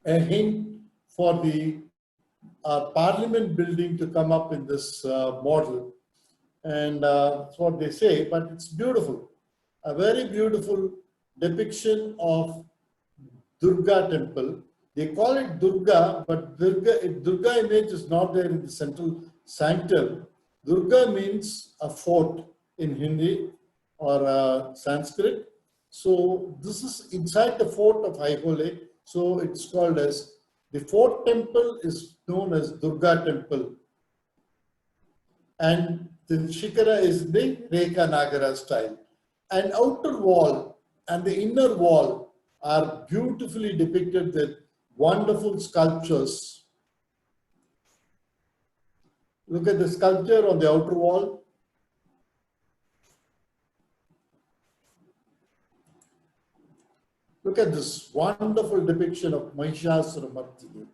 a hint for the parliament building to come up in this model. And that's what they say, but it's beautiful. A very beautiful depiction of Durga Temple. They call it Durga, but Durga image is not there in the central sanctum. Durga means a fort in Hindi or Sanskrit. So this is inside the fort of Aihole. So it's called as, the fort temple is known as Durga Temple. And the Shikara is the Rekha Nagara style. And outer wall and the inner wall are beautifully depicted with wonderful sculptures. Look at the sculpture on the outer wall. Look at this wonderful depiction of Mahishasuramardini.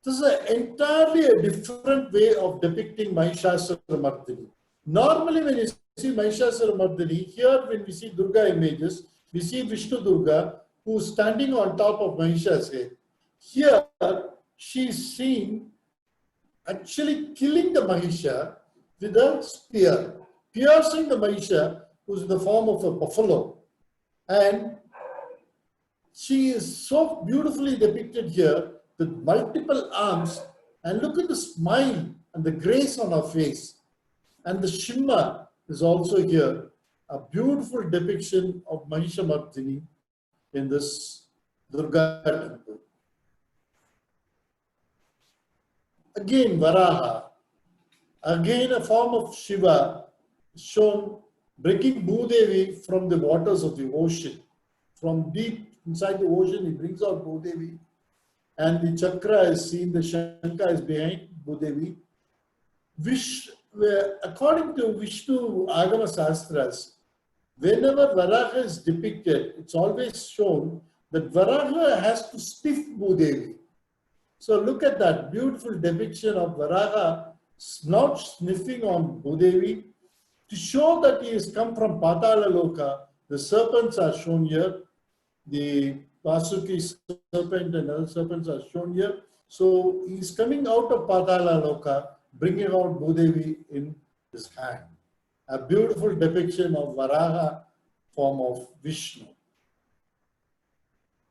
This is entirely a different way of depicting Mahishasuramardini. Normally when you see Mahishasuramardini, here when we see Durga images, we see Vishnu Durga who is standing on top of Mahisha's head. Here she is seen actually killing the Mahisha with a spear, piercing the Mahisha who is in the form of a buffalo. And she is so beautifully depicted here with multiple arms, and look at the smile and the grace on her face. And the shimmer is also here, a beautiful depiction of Mahishamardini in this Durga temple. Again Varaha, again a form of Shiva shown bringing Bhudevi from the waters of the ocean. From deep inside the ocean, he brings out Bhudevi. And the chakra is seen, the Shankha is behind Bhudevi. According to Vishnu Agama Sastras, whenever Varaha is depicted, it's always shown that Varaha has to sniff Bhudevi. So look at that beautiful depiction of Varaha not sniffing on Bhudevi. To show that he has come from Patala Loka, the serpents are shown here. The Vasuki serpent and other serpents are shown here. So he is coming out of Patala Loka, bringing out Bhudevi in his hand. A beautiful depiction of Varaha form of Vishnu.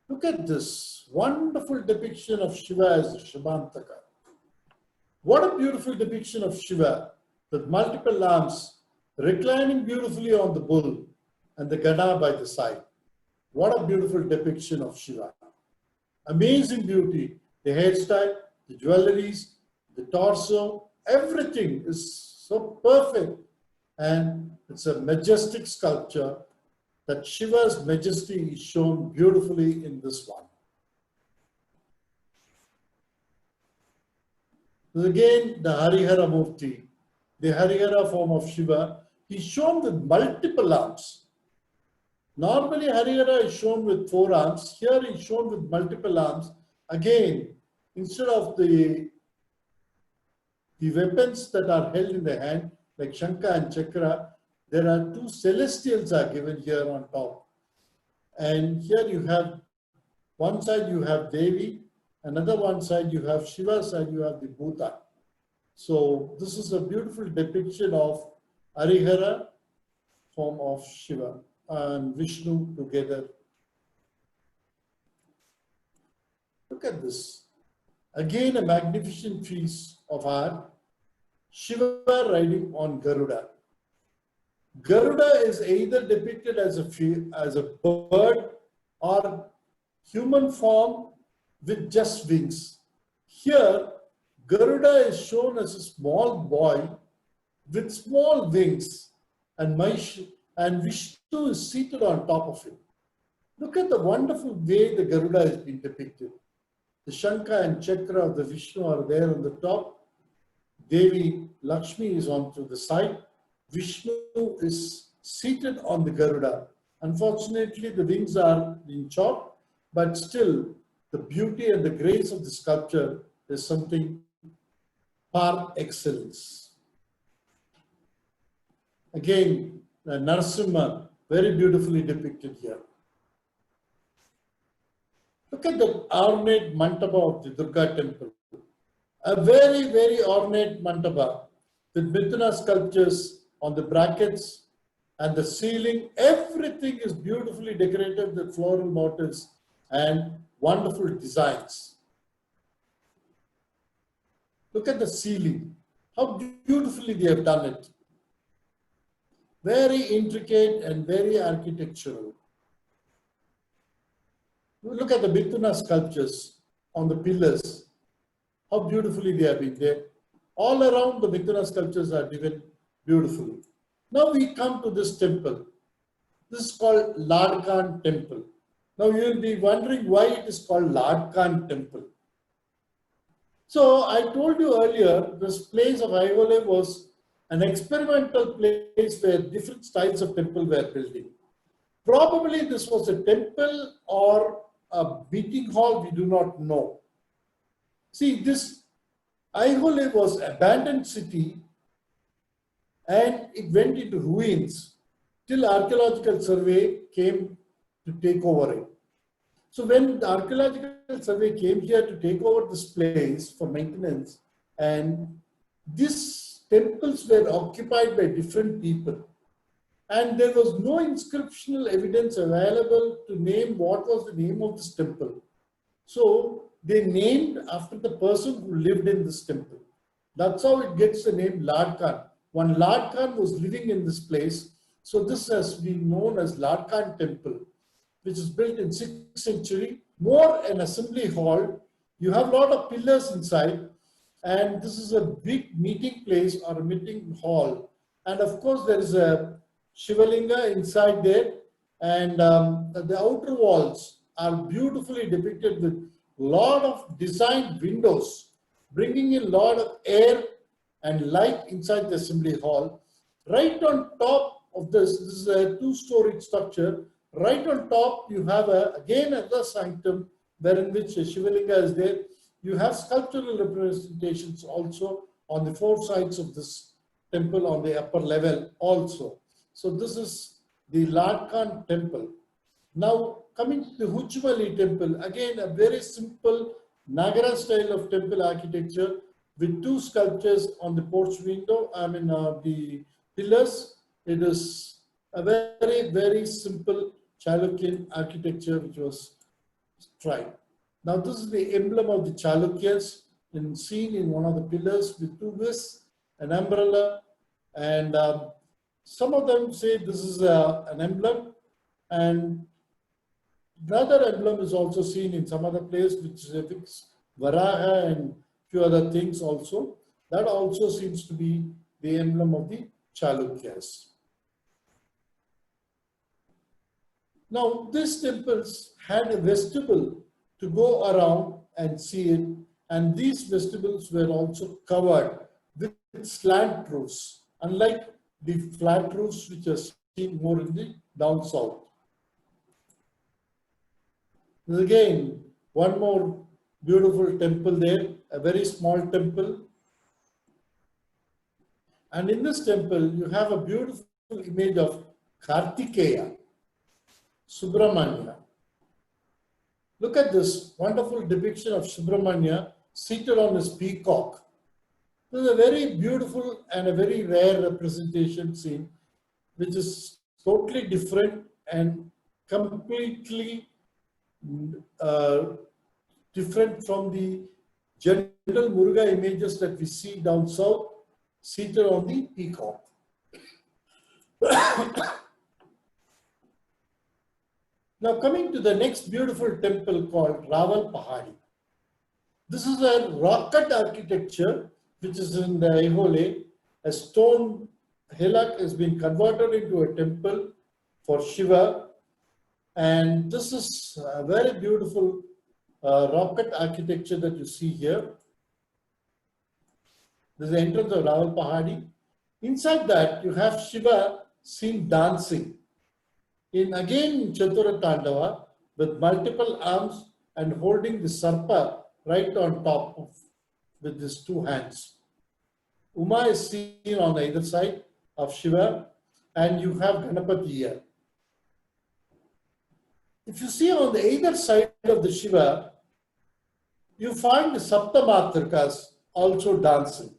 Look at this wonderful depiction of Shiva as Shivantaka. What a beautiful depiction of Shiva with multiple arms, reclining beautifully on the bull and the Gana by the side. What a beautiful depiction of Shiva. Amazing beauty. The hairstyle, the jewelries, the torso, everything is so perfect. And it's a majestic sculpture that Shiva's majesty is shown beautifully in this one. Again, the Harihara Murti, the Harihara form of Shiva, is shown with multiple arms. Normally, Harihara is shown with 4 arms. Here is shown with multiple arms. Again, instead of the weapons that are held in the hand, like Shankha and Chakra, there are 2 celestials are given here on top. And here you have, one side you have Devi, another one side you have Shiva, side you have the Bhuta. So this is a beautiful depiction of Harihara, form of Shiva and Vishnu together. Look at this. Again, a magnificent piece of art. Shiva riding on Garuda. Garuda is either depicted as a bird or human form with just wings. Here, Garuda is shown as a small boy with small wings, and Vishnu is seated on top of him. Look at the wonderful way the Garuda has been depicted. The Shankha and Chakra of the Vishnu are there on the top. Devi Lakshmi is on to the side. Vishnu is seated on the Garuda. Unfortunately, the wings are being chopped, but still the beauty and the grace of the sculpture is something par excellence. Again, Narasimha, very beautifully depicted here. Look at the ornate mantapa of the Durga Temple. A very, very ornate mantapa with Mithuna sculptures on the brackets and the ceiling. Everything is beautifully decorated with floral motifs and wonderful designs. Look at the ceiling. How beautifully they have done it. Very intricate and very architectural. Look at the Mithuna sculptures on the pillars. How beautifully they have been there. All around the Mithuna sculptures are given beautifully. Now we come to this temple. This is called Larkan Temple. Now you will be wondering why it is called Larkan Temple. So I told you earlier, this place of Aihole was an experimental place where different styles of temple were building. Probably this was a temple or a meeting hall, we do not know. See, this Aihole was an abandoned city and it went into ruins till archaeological survey came to take over it. So when the archaeological survey came here to take over this place for maintenance, and these temples were occupied by different people, and there was no inscriptional evidence available to name what was the name of this temple. So they named after the person who lived in this temple. That's how it gets the name Larkan. One Larkan was living in this place. So this has been known as Larkan Temple, which is built in 6th century, more an assembly hall. You have a lot of pillars inside, and this is a big meeting place or a meeting hall. And of course, there is a Shivalinga inside there, and the outer walls are beautifully depicted with a lot of designed windows, bringing in a lot of air and light inside the assembly hall. Right on top of this is a 2-story structure. Right on top, you have again another sanctum, wherein which a Shivalinga is there. You have sculptural representations also on the 4 sides of this temple on the upper level also. So this is the Larkan Temple. Now coming to the Hujmali Temple, again a very simple Nagara style of temple architecture with 2 sculptures on the porch window, the pillars. It is a very, very simple Chalukyan architecture which was tried. Now this is the emblem of the Chalukyas seen in one of the pillars with 2 wheels, an umbrella, and some of them say this is an emblem, and another emblem is also seen in some other place, which is Varaha and few other things also. That also seems to be the emblem of the Chalukyas. Now, these temples had a vestibule to go around and see it, and these vestibules were also covered with slant roofs, unlike the flat roofs which are seen more in the down south. There's again one more beautiful temple there, a very small temple. And in this temple, you have a beautiful image of Kartikeya, Subramanya. Look at this wonderful depiction of Subramanya seated on his peacock. This is a very beautiful and a very rare representation scene, which is totally different and completely different from the general Muruga images that we see down south, seated on the peacock. Now coming to the next beautiful temple called Raval Pahadi. This is a rock-cut architecture which is in the Aihole. A stone hillock has been converted into a temple for Shiva, and this is a very beautiful rock-cut architecture that you see here. This is the entrance of Raval Pahadi. Inside that you have Shiva seen dancing in again Chatura Tandava with multiple arms and holding the sarpa right on top of with his two hands. Uma is seen on either side of Shiva, and you have Ganapati here. If you see on the either side of the Shiva, you find the Saptamatrikas also dancing.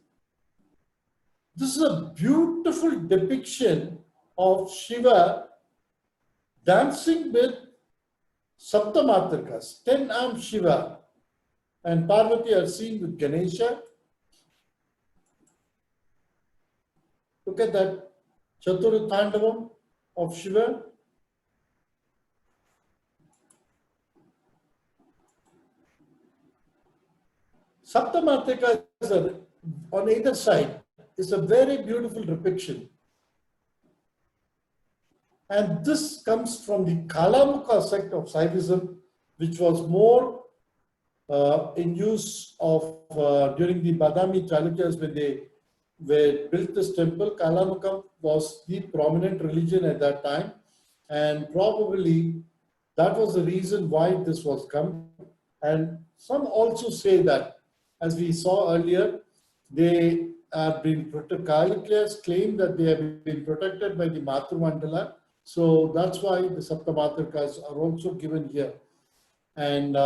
This is a beautiful depiction of Shiva dancing with Saptamatrikas, 10-armed Shiva, and Parvati are seen with Ganesha. Look at that Chatura Tandavam of Shiva. Saptamatrika on either side is a very beautiful depiction. And this comes from the Kalamukha sect of Saivism, which was more in use of during the Badami Chalukyas when they built this temple. Kalamukha was the prominent religion at that time, and probably that was the reason why this was come. And some also say that, as we saw earlier, they have been protected. Chalukyas claim that they have been protected by the Matru Mandala. So that's why the Saptamatrikas are also given here. And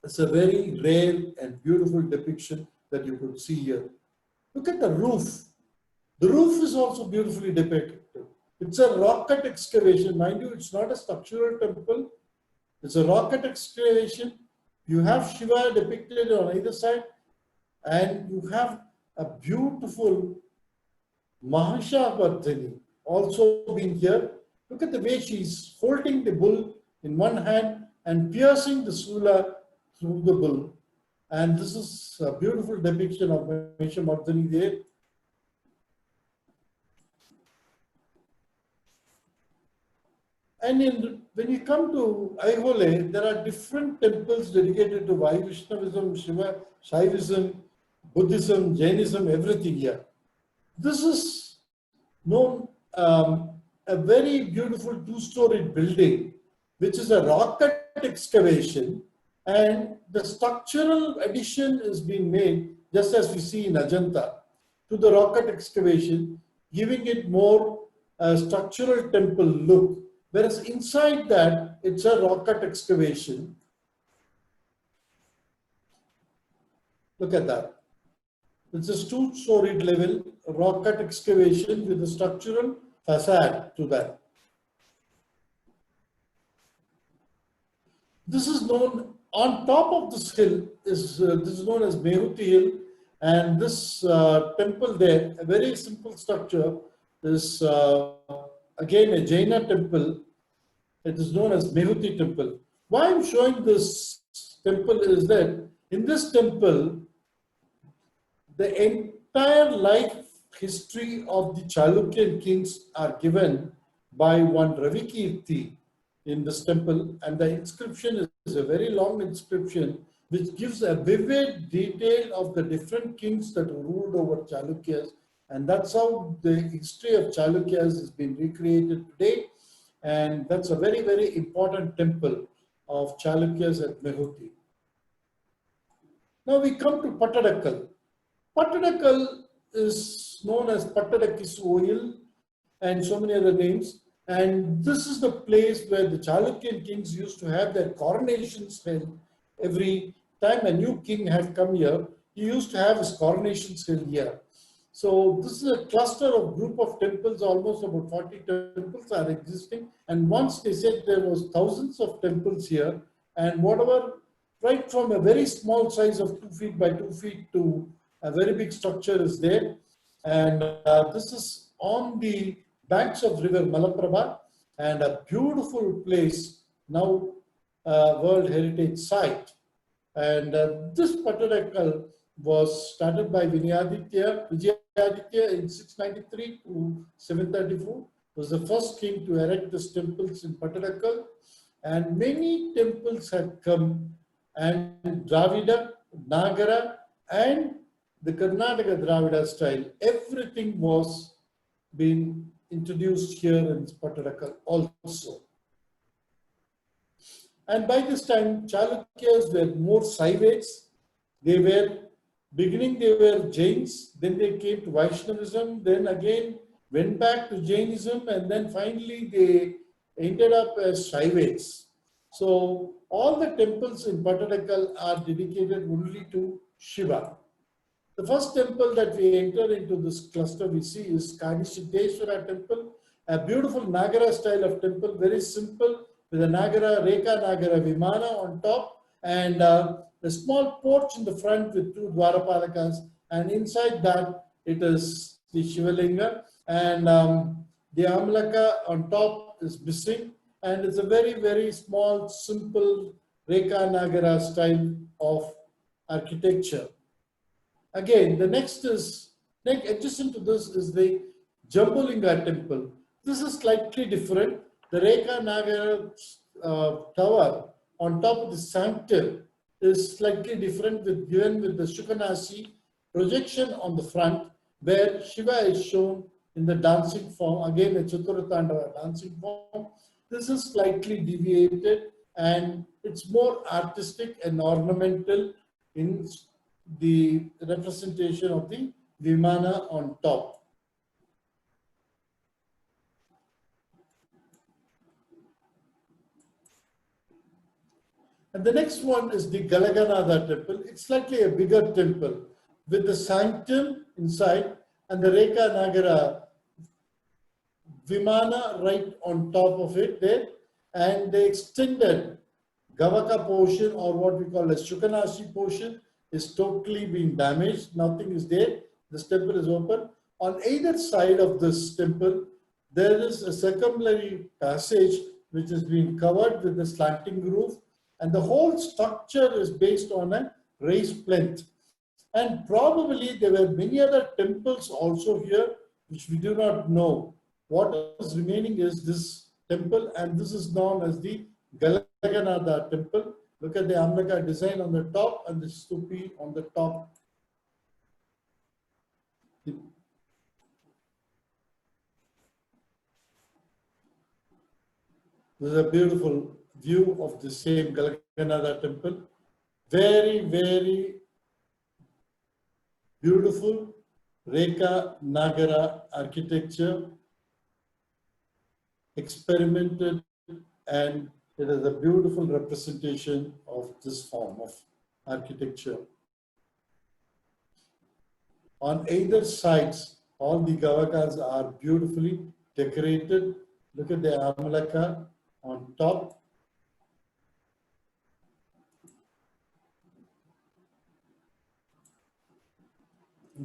it's a very rare and beautiful depiction that you could see here. Look at the roof. The roof is also beautifully depicted. It's a rock-cut excavation. Mind you, it's not a structural temple. It's a rock-cut excavation. You have Shiva depicted on either side, and you have a beautiful Mahashavardhini also being here. Look at the way she's holding the bull in one hand and piercing the Sula through the bull. And this is a beautiful depiction of Mahashavardhini there. And when you come to Aihole, there are different temples dedicated to Vaishnavism, Shiva, Shaivism, Buddhism, Jainism, everything here. This is known a very beautiful two-storied building, which is a rock-cut excavation, and the structural addition is being made, just as we see in Ajanta, to the rock-cut excavation, giving it more structural temple look. Whereas inside that, it's a rock-cut excavation. Look at that. It's a two-storied level rock-cut excavation with a structural facade to that. This is known, on top of this hill, this is known as Mehuti Hill, and this temple there, a very simple structure, is again a Jaina temple. It is known as Mehuti Temple. Why I'm showing this temple is that in this temple, the entire life history of the Chalukyan kings are given by one Ravikirti in this temple, and the inscription is a very long inscription which gives a vivid detail of the different kings that ruled over Chalukyas, and that's how the history of Chalukyas has been recreated today, and that's a very, very important temple of Chalukyas at Mehuti. Now we come to Patadakal. Patadakal is known as Patadakis Oil and so many other names. And this is the place where the Chalukyan kings used to have their coronations held. Every time a new king had come here, he used to have his coronations held here. So this is a cluster of group of temples, almost about 40 temples are existing. And once they said there was thousands of temples here, and whatever, right from a very small size of 2 feet by 2 feet to a very big structure is there. And this is on the banks of river Malaprabha, and a beautiful place, now World Heritage Site. And this Patadakal was started by Vijayaditya in 693 to 734. Was the first king to erect these temples in Patadakal, and many temples had come, and Dravida, Nagara, and the Karnataka Dravida style, everything was being introduced here in Patadakal also. And by this time, Chalukyas were more Saivites. They were Jains, then they came to Vaishnavism, then again went back to Jainism, and then finally they ended up as Shaivites. So all the temples in Patadakal are dedicated only to Shiva. The first temple that we enter into this cluster we see is Kadishiteshwara temple, a beautiful Nagara style of temple, very simple, with a Nagara, Reka Nagara Vimana on top, and a small porch in the front with 2 Dwarapalakas, and inside that it is the Shivalinga, and the Amlaka on top is missing, and it's a very, very small, simple Reka Nagara style of architecture. Again, the next adjacent to this is the Jambulinga temple. This is slightly different. The Reka Nagara tower on top of the Sanctum is slightly different, given with the Shukanasi projection on the front, where Shiva is shown in the dancing form, again a Chaturatandava dancing form. This is slightly deviated, and it's more artistic and ornamental in the representation of the Vimana on top. And the next one is the Galaganada temple. It's slightly a bigger temple with the Sanctum inside and the Reka Nagara Vimana right on top of it there, and the extended Gavaka portion, or what we call as Shukanasi portion, is totally being damaged. Nothing is there. This temple is open. On either side of this temple, there is a circumlary passage which has been covered with a slanting roof, and the whole structure is based on a raised plinth. And probably there were many other temples also here which we do not know. What is remaining is this temple, and this is known as the Galaganada temple. Look at the Amlaka design on the top and the stupi on the top. This is a beautiful view of the same Galaganada temple. Very, very beautiful Reka Nagara architecture, experimented, and it is a beautiful representation of this form of architecture. On either sides, all the Gavakas are beautifully decorated. Look at the Amalaka on top.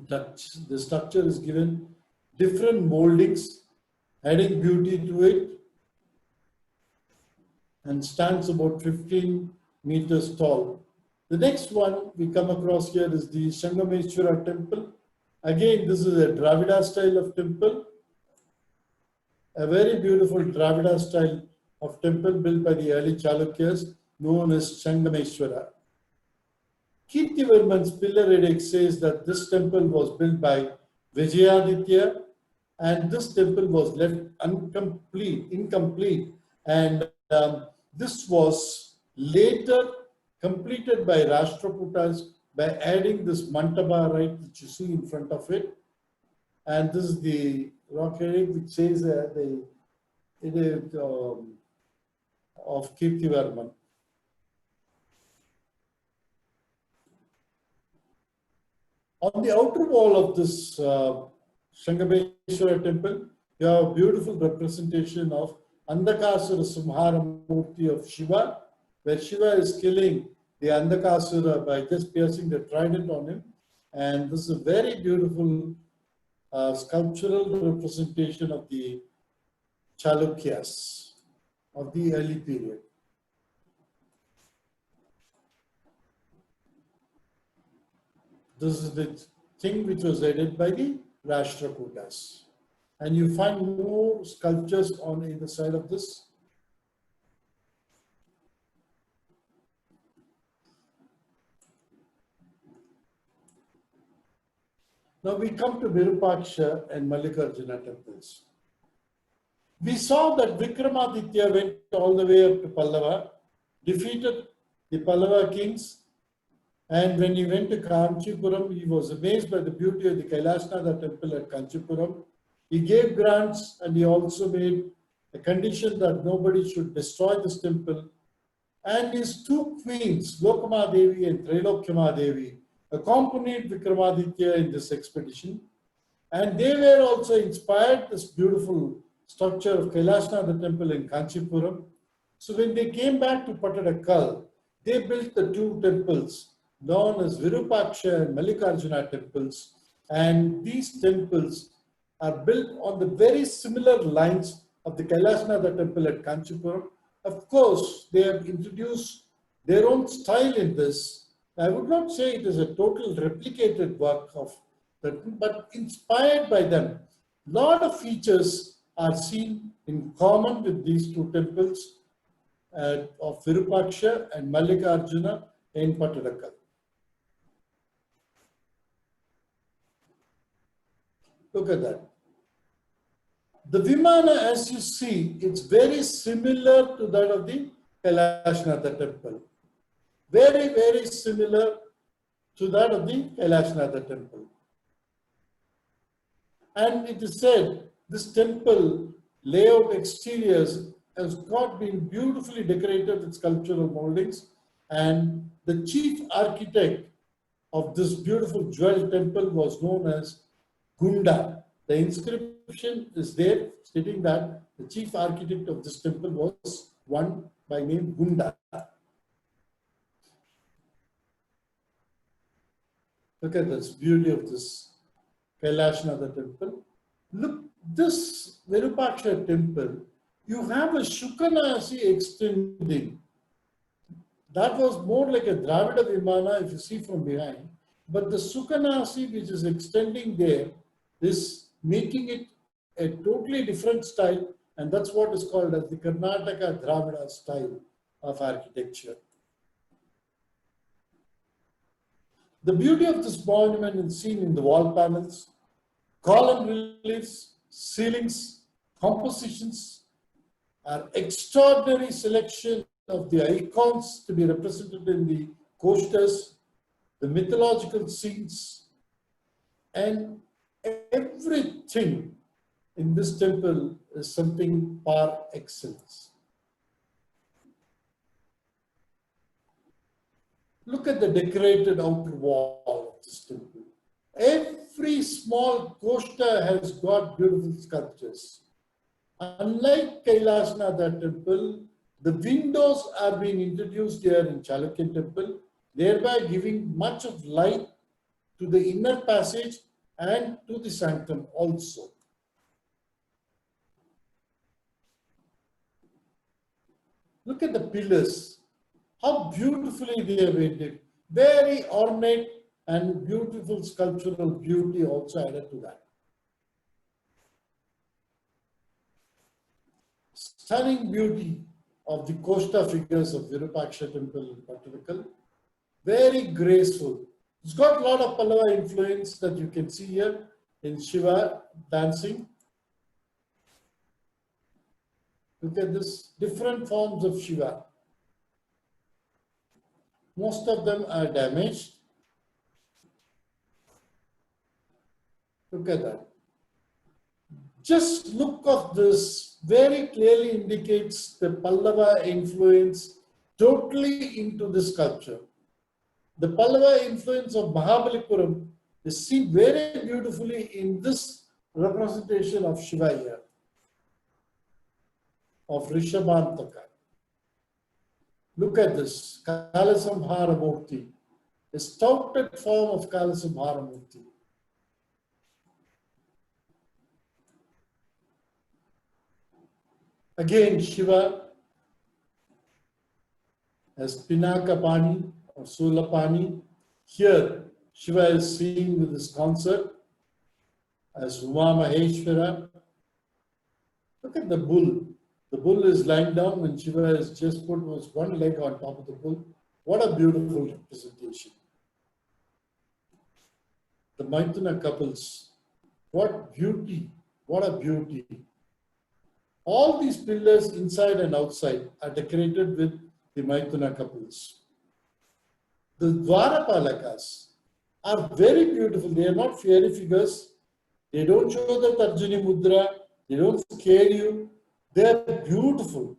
The structure is given different moldings, adding beauty to it, and stands about 15 meters tall. The next one we come across here is the Shangham Temple. Again, this is a Dravida style of temple. a very beautiful Dravida style of temple built by the early Chalukyas known as Shangameshwara. Kirtivarman's pillar edict says that this temple was built by Vijayaditya and this temple was left incomplete, and this was later completed by Rashtrakutas by adding this mantaba, right, which you see in front of it. And this is the rock edict which says the edict of Kirtivarman. On the outer wall of this Shangameshwara temple, you have a beautiful representation of Andakasura Samhara Murti of Shiva, where Shiva is killing the Andakasura by just piercing the trident on him. And this is a very beautiful sculptural representation of the Chalukyas of the early period. This is the thing which was added by the Rashtrakutas. And you find more sculptures on either side of this. Now we come to Virupaksha and Mallikarjuna temples. We saw that Vikramaditya went all the way up to Pallava, defeated the Pallava kings, and when he went to Kanchipuram, he was amazed by the beauty of the Kailasnatha temple at Kanchipuram. He gave grants and he also made a condition that nobody should destroy this temple. And his two queens, Lokama Devi and Trilokyama Devi, accompanied Vikramaditya in this expedition. And they were also inspired this beautiful structure of Kailasnatha temple in Kanchipuram. So when they came back to Patadakal, they built the two temples known as Virupaksha and Mallikarjuna temples. And these temples are built on the very similar lines of the Kailasnatha temple at Kanchipuram. Of course, they have introduced their own style in this. I would not say it is a total replicated work of that, but inspired by them. A lot of features are seen in common with these two temples of Virupaksha and Mallikarjuna in Patadakal. Look at that. The Vimana, as you see, it's very similar to that of the Kailasnatha temple. Very, very similar to that of the Kailasnatha temple. And it is said this temple layout exteriors has been beautifully decorated with sculptural moldings, and the chief architect of this beautiful jewel temple was known as Gunda. The inscription is there stating that the chief architect of this temple was one by name Gunda. Look at this beauty of this Kailasnatha temple. Look, this Virupaksha temple, you have a Shukanasi extending. That was more like a Dravida Vimana if you see from behind. But the Sukhanasi which is extending there is making it a totally different style, and that's what is called as the Karnataka Dravida style of architecture. The beauty of this monument is seen in the wall panels, column reliefs, ceilings, compositions, are extraordinary selection of the icons to be represented in the coasters, the mythological scenes, and everything in this temple is something par excellence. Look at the decorated outer wall of this temple. Every small coaster has got beautiful sculptures. Unlike Kailasnatha temple, the windows are being introduced here in Chalukyan Temple, thereby giving much of light to the inner passage and to the sanctum also. Look at the pillars, how beautifully they are painted. Very ornate and beautiful sculptural beauty also added to that. stunning beauty of the Koshta figures of Virupaksha temple in Patadakal. Very graceful. It's got a lot of Pallava influence that you can see here in Shiva dancing. Look at this, different forms of Shiva. Most of them are damaged. Look at that. Just look of this very clearly indicates the Pallava influence totally into this sculpture. The Pallava influence of Mahabalipuram is seen very beautifully in this representation of Shiva here, of Rishabhantaka. Look at this, Kalasamhara Murti, a stouted form of Kalasamhara Murti. Again, Shiva as Pinaka Pani or Sulapani. Here, Shiva is seen with his consort as Uma Maheshwara. Look at the bull. The bull is lying down when Shiva has just put one leg on top of the bull. What a beautiful representation. The Maithuna couples. What beauty. What a beauty. All these pillars inside and outside are decorated with the Maithuna couples. The Dwarapalakas are very beautiful. They are not fairy figures. They don't show the Tarjuni Mudra. They don't scare you. They are beautiful.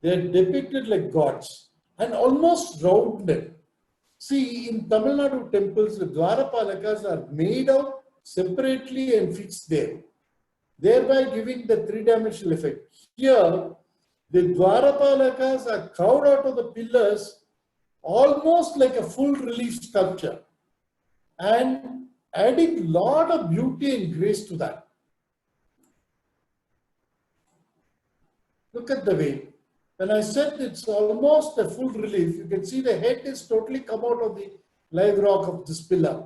They are depicted like gods and almost rounded. See, in Tamil Nadu temples, the Dwarapalakas are made out separately and fixed there, thereby giving the three-dimensional effect. Here, the Dwarapalakas are carved out of the pillars almost like a full relief sculpture and adding lot of beauty and grace to that. Look at the way. When I said it's almost a full relief, you can see the head is totally come out of the live rock of this pillar.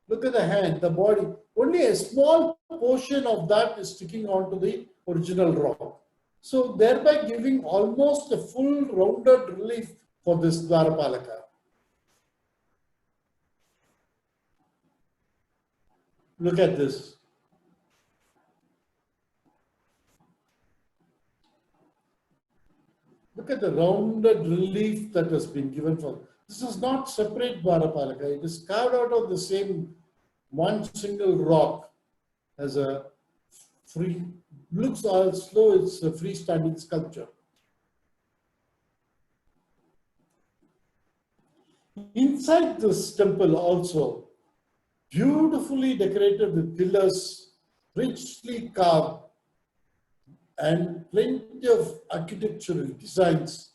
Look at the hand, the body. Only a small portion of that is sticking onto the original rock. So thereby giving almost a full rounded relief for this Dwarapalaka. Look at this. Look at the rounded relief that has been given for. This is not separate Dwarapalaka. It is carved out of the same one single rock as a free, looks as though it's a freestanding sculpture. Inside this temple also, beautifully decorated with pillars, richly carved, and plenty of architectural designs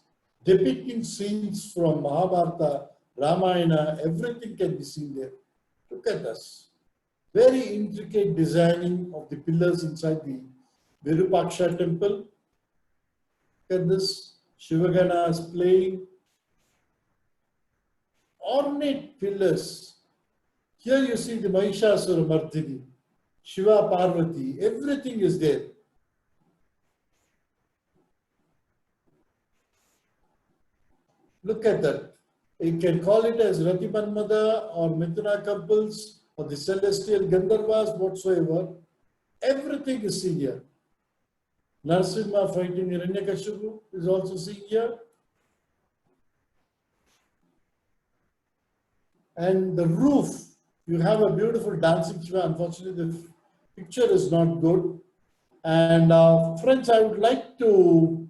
depicting scenes from Mahabharata, Ramayana, everything can be seen there. Look at this. Very intricate designing of the pillars inside the Virupaksha temple. Look at this. Shivagana is playing. Ornate pillars. Here you see the Mahishasura Mardini, Shiva Parvati, everything is there. Look at that. You can call it as Rati and Manmada or Mithuna couples or the celestial Gandharvas, whatsoever. Everything is seen here. Narasimha fighting Hiranyakashipu is also seen here. And the roof, you have a beautiful dancing Shiva. Unfortunately, the picture is not good. And friends, I would like to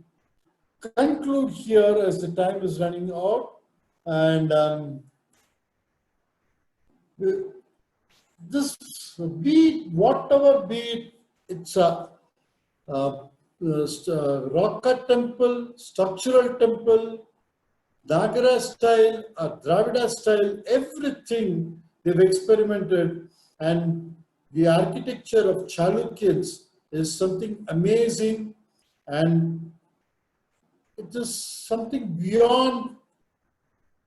conclude here as the time is running out. And this be it, whatever be it, it's a rock cut temple, structural temple, Nagara style, Dravida style, everything they've experimented, and the architecture of Chalukyans is something amazing, and it is something beyond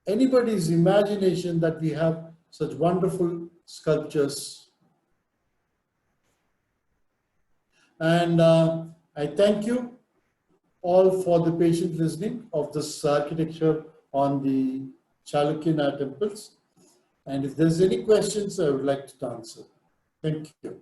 anybody's imagination that we have such wonderful sculptures. And I thank you all for the patient listening of this architecture on the Chalukyan temples. And if there's any questions, I would like to answer. Thank you.